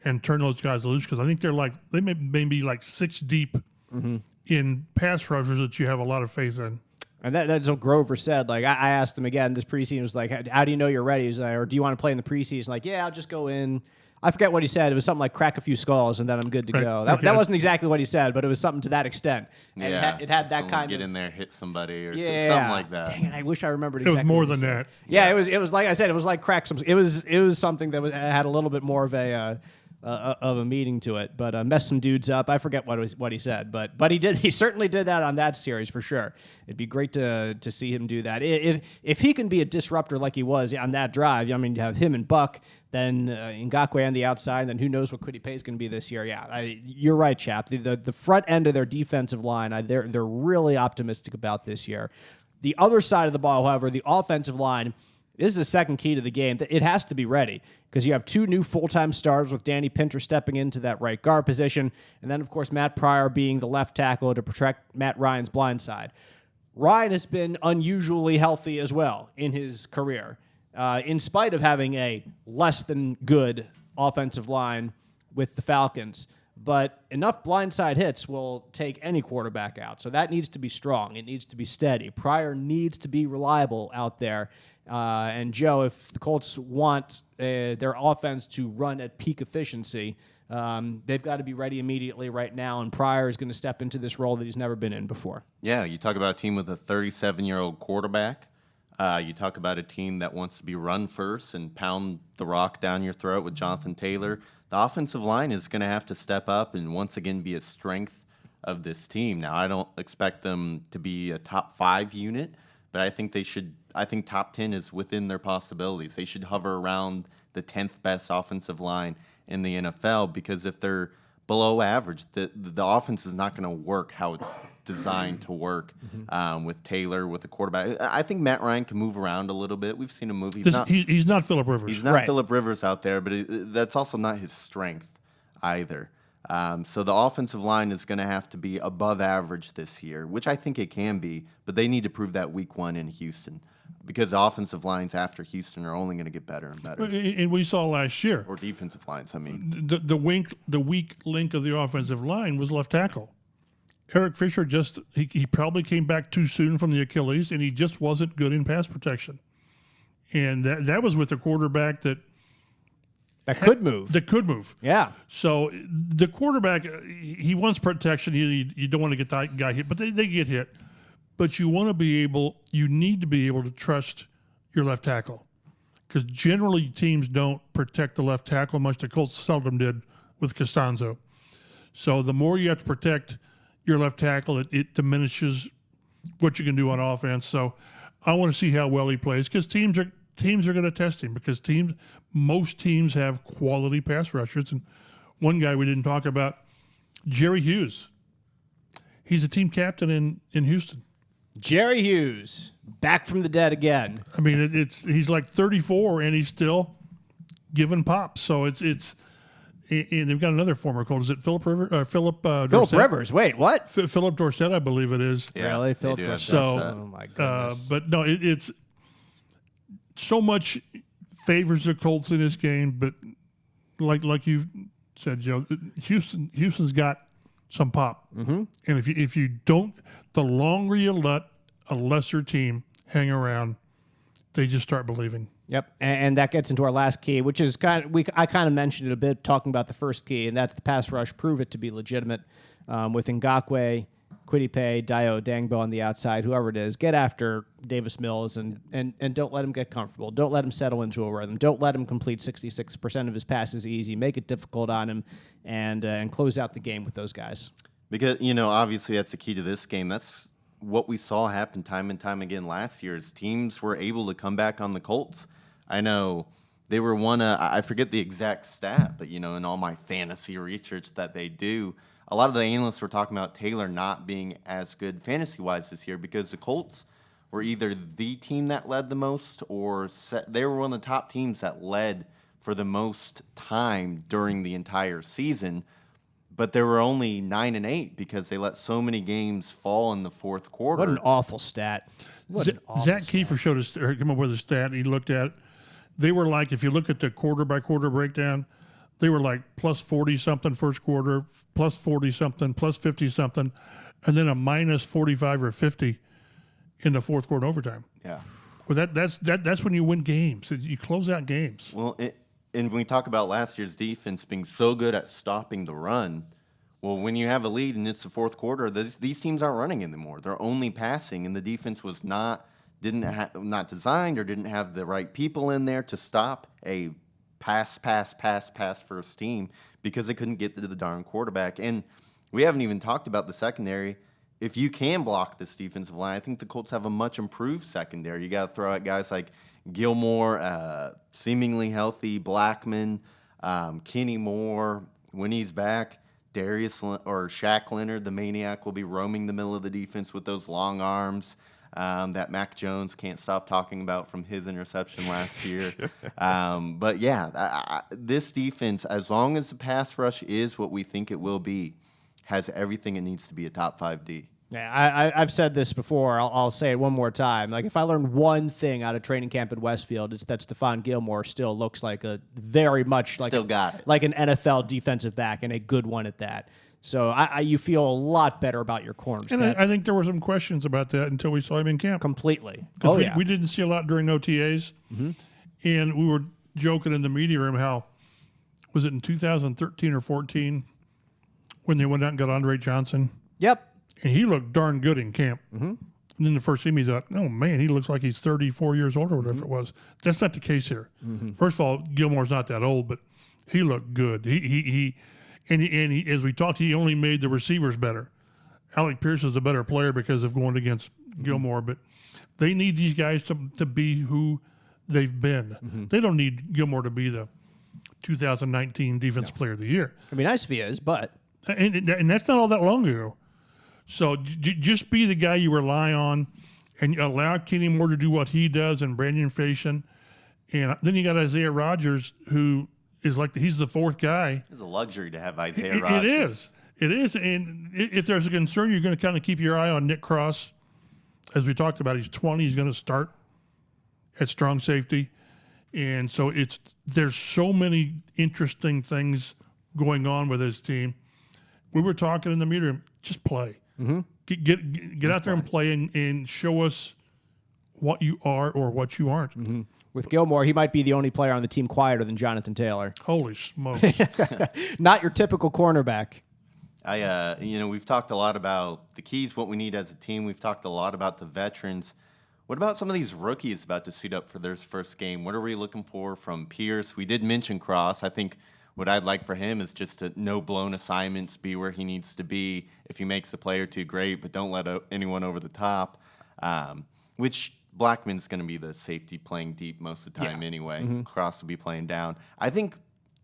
and turn those guys loose, because I think they may be like 6 deep in pass rushers that you have a lot of faith in. And that's what Grover said. Like, I asked him again this preseason, was like, how do you know you're ready? He's like, or do you want to play in the preseason? Like, yeah, I'll just go in. I forget what he said. It was something like crack a few skulls and then I'm good to go. That wasn't exactly what he said, but it was something to that extent. And it had that kind of get in there, hit somebody, or something like that. Dang it, I wish I remembered exactly. It was more than that. Yeah, it was like I said. It was like crack some. It was something that had a little bit more of a meaning to it, but messed some dudes up. I forget what he said, but he did. He certainly did that on that series for sure. It'd be great to see him do that. If he can be a disruptor like he was on that drive, I mean, you have him and Buck, then Ngakoue on the outside, and then who knows what Kwity Paye is going to be this year. Yeah, you're right, Chap. The front end of their defensive line, they're really optimistic about this year. The other side of the ball, however, the offensive line. This is the second key to the game. It has to be ready, because you have 2 new full-time starters with Danny Pinter stepping into that right guard position, and then, of course, Matt Pryor being the left tackle to protect Matt Ryan's blind side. Ryan has been unusually healthy as well in his career, in spite of having a less than good offensive line with the Falcons. But enough blindside hits will take any quarterback out, so that needs to be strong. It needs to be steady. Pryor needs to be reliable out there. And Joe, if the Colts want their offense to run at peak efficiency, they've got to be ready immediately right now, and Pryor is going to step into this role that he's never been in before. Yeah, you talk about a team with a 37-year-old quarterback. You talk about a team that wants to be run first and pound the rock down your throat with Jonathan Taylor. The offensive line is going to have to step up and once again be a strength of this team. Now, I don't expect them to be a top 5 unit, but I think they should. I think top 10 is within their possibilities. They should hover around the 10th best offensive line in the NFL, because if they're below average, the offense is not going to work how it's designed to work with Taylor, with the quarterback. I think Matt Ryan can move around a little bit. We've seen him move. He's not Phillip Rivers. He's not Phillip Rivers out there, but that's also not his strength either. So the offensive line is going to have to be above average this year, which I think it can be, but they need to prove that week 1 in Houston, because the offensive lines after Houston are only going to get better and better. And we saw last year. Or defensive lines, I mean. The weak link of the offensive line was left tackle. Eric Fisher he probably came back too soon from the Achilles, and he just wasn't good in pass protection. And that was with a quarterback that could move. That could move. Yeah. So the quarterback, he wants protection. You don't want to get that guy hit, but they get hit. But you need to be able to trust your left tackle, because generally teams don't protect the left tackle much. The Colts seldom did with Costanzo. So the more you have to protect your left tackle, it diminishes what you can do on offense. So I want to see how well he plays because teams are going to test him because most teams have quality pass rushers. And one guy we didn't talk about, Jerry Hughes. He's a team captain in Houston. Jerry Hughes, back from the dead again. I mean, he's like 34 and he's still giving pops. So it's and they've got another former Colt. Is it Philip Rivers? Philip Rivers. Wait, what? Philip Dorsett, I believe it is. Yeah, Really, they Philip do have Dorsett? Dorsett. Oh my goodness. But no, it's so much favors the Colts in this game. But like you said, Joe, Houston's got some pop. Mm-hmm. And if you don't, the longer you let a lesser team hang around, they just start believing. Yep, and that gets into our last key, which is I kind of mentioned it a bit talking about the first key, and that's the pass rush. Prove it to be legitimate with Ngakoue, Quidipe, Dio, Dangbo on the outside, whoever it is. Get after Davis Mills and don't let him get comfortable. Don't let him settle into a rhythm. Don't let him complete 66% of his passes easy. Make it difficult on him and close out the game with those guys. Because, obviously that's the key to this game. That's what we saw happen time and time again last year is teams were able to come back on the Colts. I know they were I forget the exact stat, but, in all my fantasy research that they do, a lot of the analysts were talking about Taylor not being as good fantasy-wise this year because the Colts were either the team that led the most or they were one of the top teams that led for the most time during the entire season. But they were only 9-8 because they let so many games fall in the fourth quarter. What an awful stat. Zach Kiefer came up with a stat, and he looked at it. They were like, if you look at the quarter-by-quarter breakdown, they were like plus 40-something first quarter, plus 40-something, plus 50-something, and then a minus 45 or 50 in the fourth quarter overtime. Yeah. Well, that's when you win games. You close out games. Well, and when we talk about last year's defense being so good at stopping the run, well, when you have a lead and it's the fourth quarter, these teams aren't running anymore. They're only passing, and the defense was not designed or didn't have the right people in there to stop a pass first team because they couldn't get to the darn quarterback. And we haven't even talked about the secondary. If you can block this defensive line, I think the Colts have a much improved secondary. You got to throw out guys like Gilmore, seemingly healthy, Blackman, Kenny Moore when he's back. Shaq Leonard, the maniac, will be roaming the middle of the defense with those long arms that Mac Jones can't stop talking about from his interception last year. But yeah, this defense, as long as the pass rush is what we think it will be, has everything it needs to be a top 5 D. Yeah, I've said this before. I'll say it one more time. Like, if I learned one thing out of training camp at Westfield, it's that Stephon Gilmore still looks like very much like an NFL defensive back, and a good one at that. So you feel a lot better about your corners. And I think there were some questions about that until we saw him in camp. Completely. We didn't see a lot during OTAs. Mm-hmm. And we were joking in the media room how, was it in 2013 or 14 when they went out and got Andre Johnson? Yep. And he looked darn good in camp. Mm-hmm. And then the first team, he thought, oh, man, he looks like he's 34 years old or whatever it was. That's not the case here. Mm-hmm. First of all, Gilmore's not that old, but he looked good. He as we talked, he only made the receivers better. Alec Pierce is a better player because of going against Gilmore, but they need these guys to be who they've been. Mm-hmm. They don't need Gilmore to be the 2019 Defensive Player of the Year. It'd be nice if he is, but... And that's not all that long ago. So just be the guy you rely on and allow Kenny Moore to do what he does and Brandon Faison. And then you got Isaiah Rodgers, who is he's the fourth guy. It's a luxury to have Isaiah Rodgers. It is. And if there's a concern, you're going to kind of keep your eye on Nick Cross. As we talked about, he's 20. He's going to start at strong safety. And so there's so many interesting things going on with his team. We were talking in the meeting room, just play. Mm-hmm. Get out there and play and show us what you are or what you aren't. Mm-hmm. With Gilmore, he might be the only player on the team quieter than Jonathan Taylor. Holy smokes. Not your typical cornerback. We've talked a lot about the keys, what we need as a team. We've talked a lot about the veterans. What about some of these rookies about to suit up for their first game? What are we looking for from Pierce? We did mention Cross. I think What I'd like for him is just to no blown assignments, be where he needs to be. If he makes a play or two, great, but don't let anyone over the top. Which Blackman's going to be the safety playing deep most of the time anyway. Cross will be playing down. I think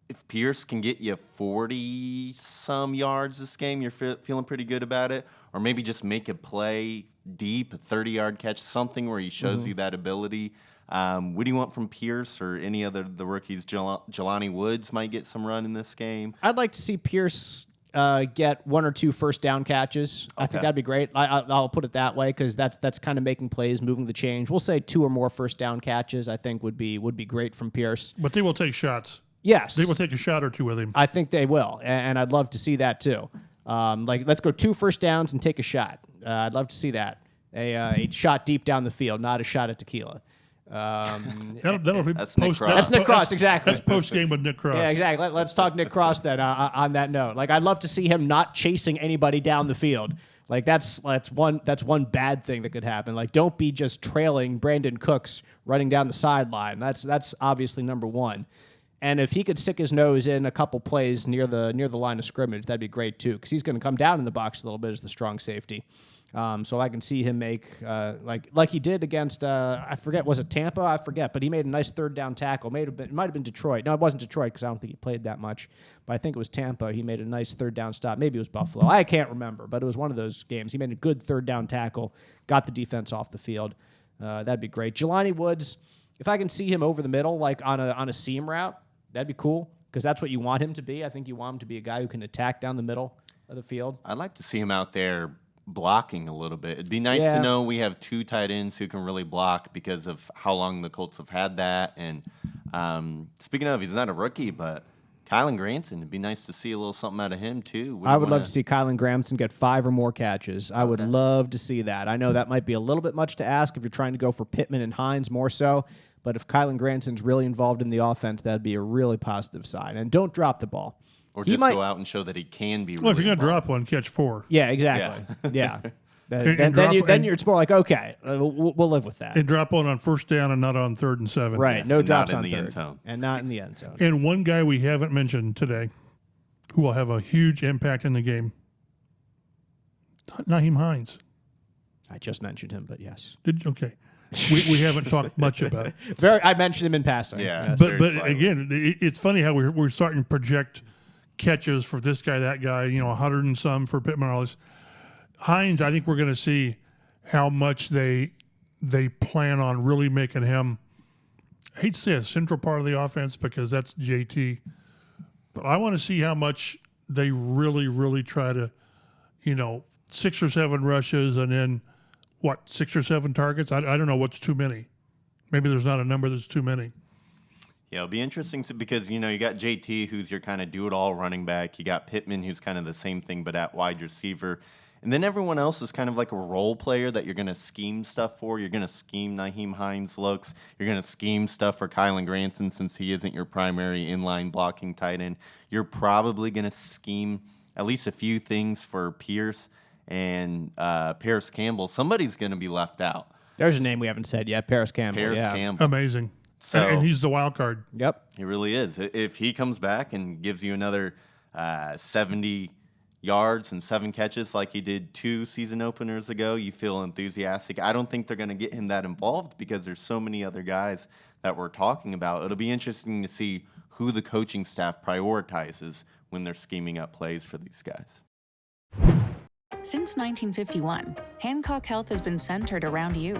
if Pierce can get you 40-some yards this game, you're feeling pretty good about it. Or maybe just make a play deep, a 30-yard catch, something where he shows you that ability. What do you want from Pierce or any other the rookies? Jelani Woods might get some run in this game. I'd like to see Pierce get 1 or 2 first down catches. I think that'd be great. I'll put it that way because that's kind of making plays, moving the change. We'll say 2 or more first down catches. I think would be great from Pierce. But they will take shots. Yes, they will take a shot or two with him. I think they will, and I'd love to see that too. Let's go 2 first downs and take a shot. I'd love to see that. A shot deep down the field, not a shot at tequila. That's Nick Cross. That's Nick Cross, exactly. That's post game with Nick Cross. Yeah, exactly. Let's talk Nick Cross then. On that note, I'd love to see him not chasing anybody down the field. That's one bad thing that could happen. Don't be just trailing Brandon Cooks running down the sideline. That's obviously number one. And if he could stick his nose in a couple plays near the line of scrimmage, that'd be great too, because he's going to come down in the box a little bit as the strong safety. So I can see him make like he did against I forget, was it Tampa? I forget, but he made a nice third down tackle. It might have been Detroit. No, it wasn't Detroit because I don't think he played that much. But I think it was Tampa. He made a nice third down stop. Maybe it was Buffalo. I can't remember, but it was one of those games. He made a good third down tackle, got the defense off the field. That'd be great. Jelani Woods, if I can see him over the middle, on a seam route, that'd be cool because that's what you want him to be. I think you want him to be a guy who can attack down the middle of the field. I'd like to see him out there blocking a little bit. It'd be nice to know we have 2 tight ends who can really block because of how long the Colts have had that. And speaking of, he's not a rookie, but Kylan Granson, it'd be nice to see a little something out of him too. I would love to see Kylan Granson get 5 or more catches. I would love to see that. I know that might be a little bit much to ask if you're trying to go for Pittman and Hines more so. But if Kylan Granson's really involved in the offense, that'd be a really positive sign. And don't drop the ball. Or just go out and show that he can be. Well, if you're going to drop one, catch 4. Yeah, exactly. Yeah. Then it's more like, okay, we'll live with that. And drop one on first down and not on 3rd and 7. Right. Yeah. No drops not on in the third. end zone. And not in the end zone. And one guy we haven't mentioned today who will have a huge impact in the game, Nyheim Hines. I just mentioned him, but yes. Okay. We haven't talked much about it. I mentioned him in passing. Yeah. Yes. But again, it's funny how we're starting to project catches for this guy, that guy, 100 and some for Pittman, all this. Hines, I think we're going to see how much they plan on really making him, I hate to say a central part of the offense because that's JT, but I want to see how much they really, really try to, 6 or 7 rushes and then, 6 or 7 targets? I don't know what's too many. Maybe there's not a number that's too many. Yeah, it'll be interesting because, you got JT, who's your kind of do-it-all running back. You got Pittman, who's kind of the same thing but at wide receiver. And then everyone else is kind of like a role player that you're going to scheme stuff for. You're going to scheme Nyheim Hines looks. You're going to scheme stuff for Kylan Granson since he isn't your primary inline blocking tight end. You're probably going to scheme at least a few things for Pierce and Paris Campbell. Somebody's going to be left out. There's a name we haven't said yet, Paris Campbell. Campbell. Amazing. So, and he's the wild card. Yep. He really is. If he comes back and gives you another 70 yards and 7 catches like he did 2 season openers ago, you feel enthusiastic. I don't think they're going to get him that involved because there's so many other guys that we're talking about. It'll be interesting to see who the coaching staff prioritizes when they're scheming up plays for these guys. Since 1951, Hancock Health has been centered around you.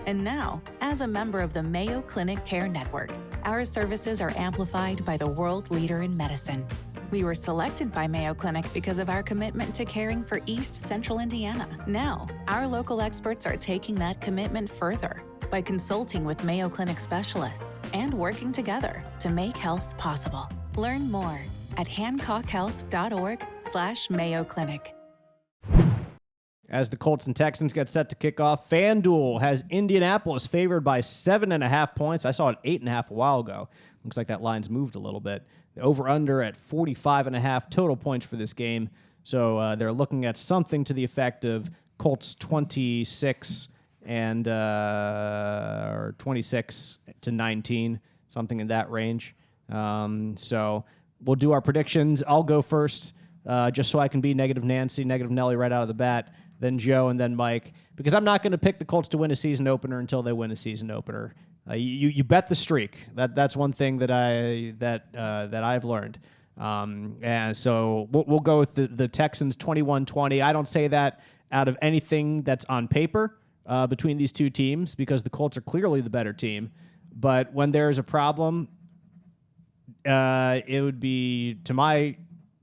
And now, as a member of the Mayo Clinic Care Network, our services are amplified by the world leader in medicine. We were selected by Mayo Clinic because of our commitment to caring for East Central Indiana. Now, our local experts are taking that commitment further by consulting with Mayo Clinic specialists and working together to make health possible. Learn more at hancockhealth.org/Mayo Clinic. As the Colts and Texans get set to kick off, FanDuel has Indianapolis favored by 7.5 points. I saw it 8.5 a while ago. Looks like that line's moved a little bit. The over-under at 45.5 total points for this game. So they're looking at something to the effect of Colts 26 and or 26 to 19, something in that range. So We'll do our predictions. I'll go first, just so I can be negative Nancy, negative Nelly right out of the bat, then Joe, and then Mike, because I'm not going to pick the Colts to win a season opener until they win a season opener. You bet the streak. That's one thing that I've learned. And so we'll go with the Texans 21-20. I don't say that out of anything that's on paper between these two teams, because the Colts are clearly the better team. But when there's a problem, it would be, to my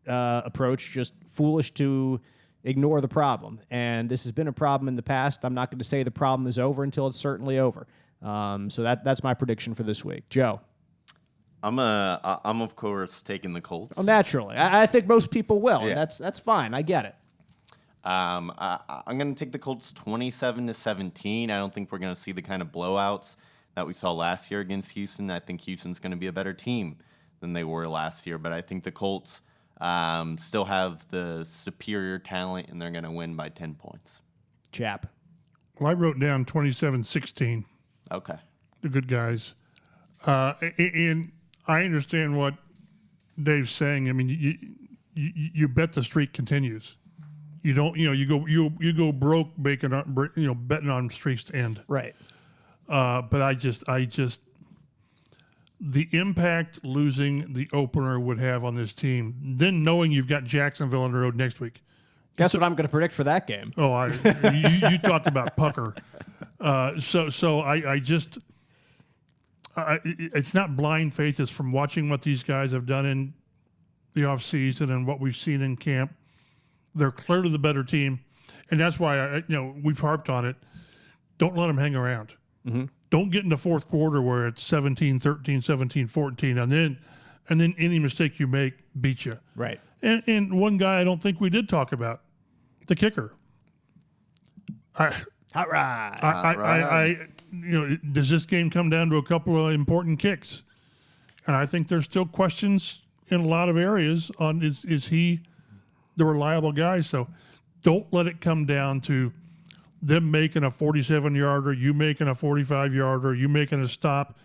approach, just foolish to ignore the problem. And this has been a problem in the past. I'm not going to say the problem is over until it's certainly over. So that's my prediction for this week. Joe? I'm of course taking the Colts. Oh, naturally. I think most people will. Yeah. And that's fine. I get it. I'm going to take the Colts 27-17. I don't think we're going to see the kind of blowouts that we saw last year against Houston. I think Houston's going to be a better team than they were last year, but I think the Colts still have the superior talent, and they're going to win by 10 points. Chap? Well, I wrote down 27-16. Okay. The good guys. And I understand what Dave's saying. I mean, you bet the streak continues. You don't, you go broke betting on streaks to end. Right. But I just the impact losing the opener would have on this team, then knowing you've got Jacksonville on the road next week. Guess what I'm going to predict for that game? Oh, you talked about pucker. So I just it's not blind faith. It's from watching what these guys have done in the offseason and what we've seen in camp. They're clearly the better team, and that's why we've harped on it. Don't let them hang around. Mm-hmm. Don't get in the fourth quarter where it's 17-13, 17-14, and then any mistake you make beat you. Right. And one guy I don't think we did talk about, the kicker. Hot rod. Does this game come down to a couple of important kicks? And I think there's still questions in a lot of areas on is he the reliable guy? So don't let it come down to them making a 47-yarder, you making a 45-yarder, you making a stop.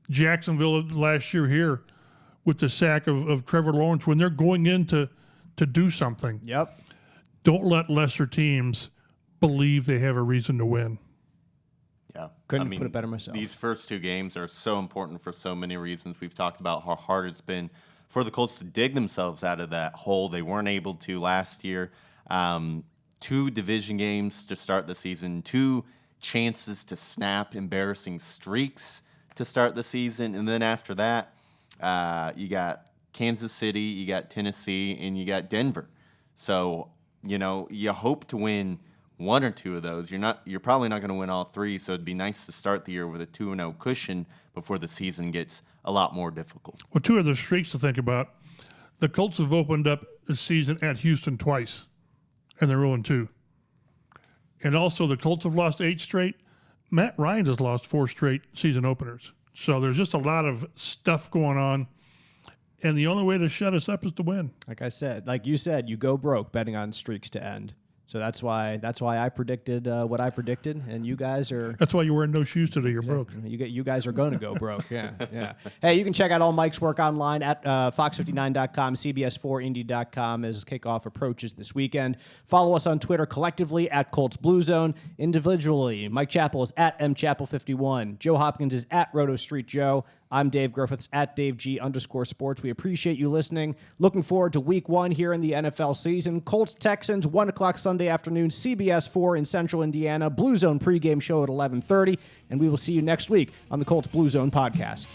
Jacksonville last year here with the sack of Trevor Lawrence, when they're going in to do something. Yep. Don't let lesser teams believe they have a reason to win. Yeah. Couldn't have put it better myself. These first two games are so important for so many reasons. We've talked about how hard it's been for the Colts to dig themselves out of that hole. They weren't able to last year. 2 division games to start the season, 2 chances to snap embarrassing streaks to start the season. And then after that, you got Kansas City, you got Tennessee, and you got Denver. So, you hope to win 1 or 2 of those. You're probably not going to win all 3, so it'd be nice to start the year with a 2-0 cushion before the season gets a lot more difficult. Well, 2 other streaks to think about. The Colts have opened up the season at Houston twice, and they're 0-2. And also the Colts have lost 8 straight. Matt Ryan has lost 4 straight season openers. So there's just a lot of stuff going on. And the only way to shut us up is to win. Like you said, you go broke betting on streaks to end. So that's why I predicted what I predicted, and you guys are. That's why you're wearing no shoes today. You're broke. You guys are going to go broke. Yeah. Hey, you can check out all Mike's work online at fox59.com, cbs4indy.com as kickoff approaches this weekend. Follow us on Twitter collectively at Colts Blue Zone. Individually, Mike Chappell is at mchappell51. Joe Hopkins is at Roto Street Joe. I'm Dave Griffiths at DaveG_sports. We appreciate you listening. Looking forward to week 1 here in the NFL season. Colts Texans, 1 o'clock Sunday afternoon, CBS 4 in Central Indiana. Blue Zone pregame show at 11:30. And we will see you next week on the Colts Blue Zone podcast.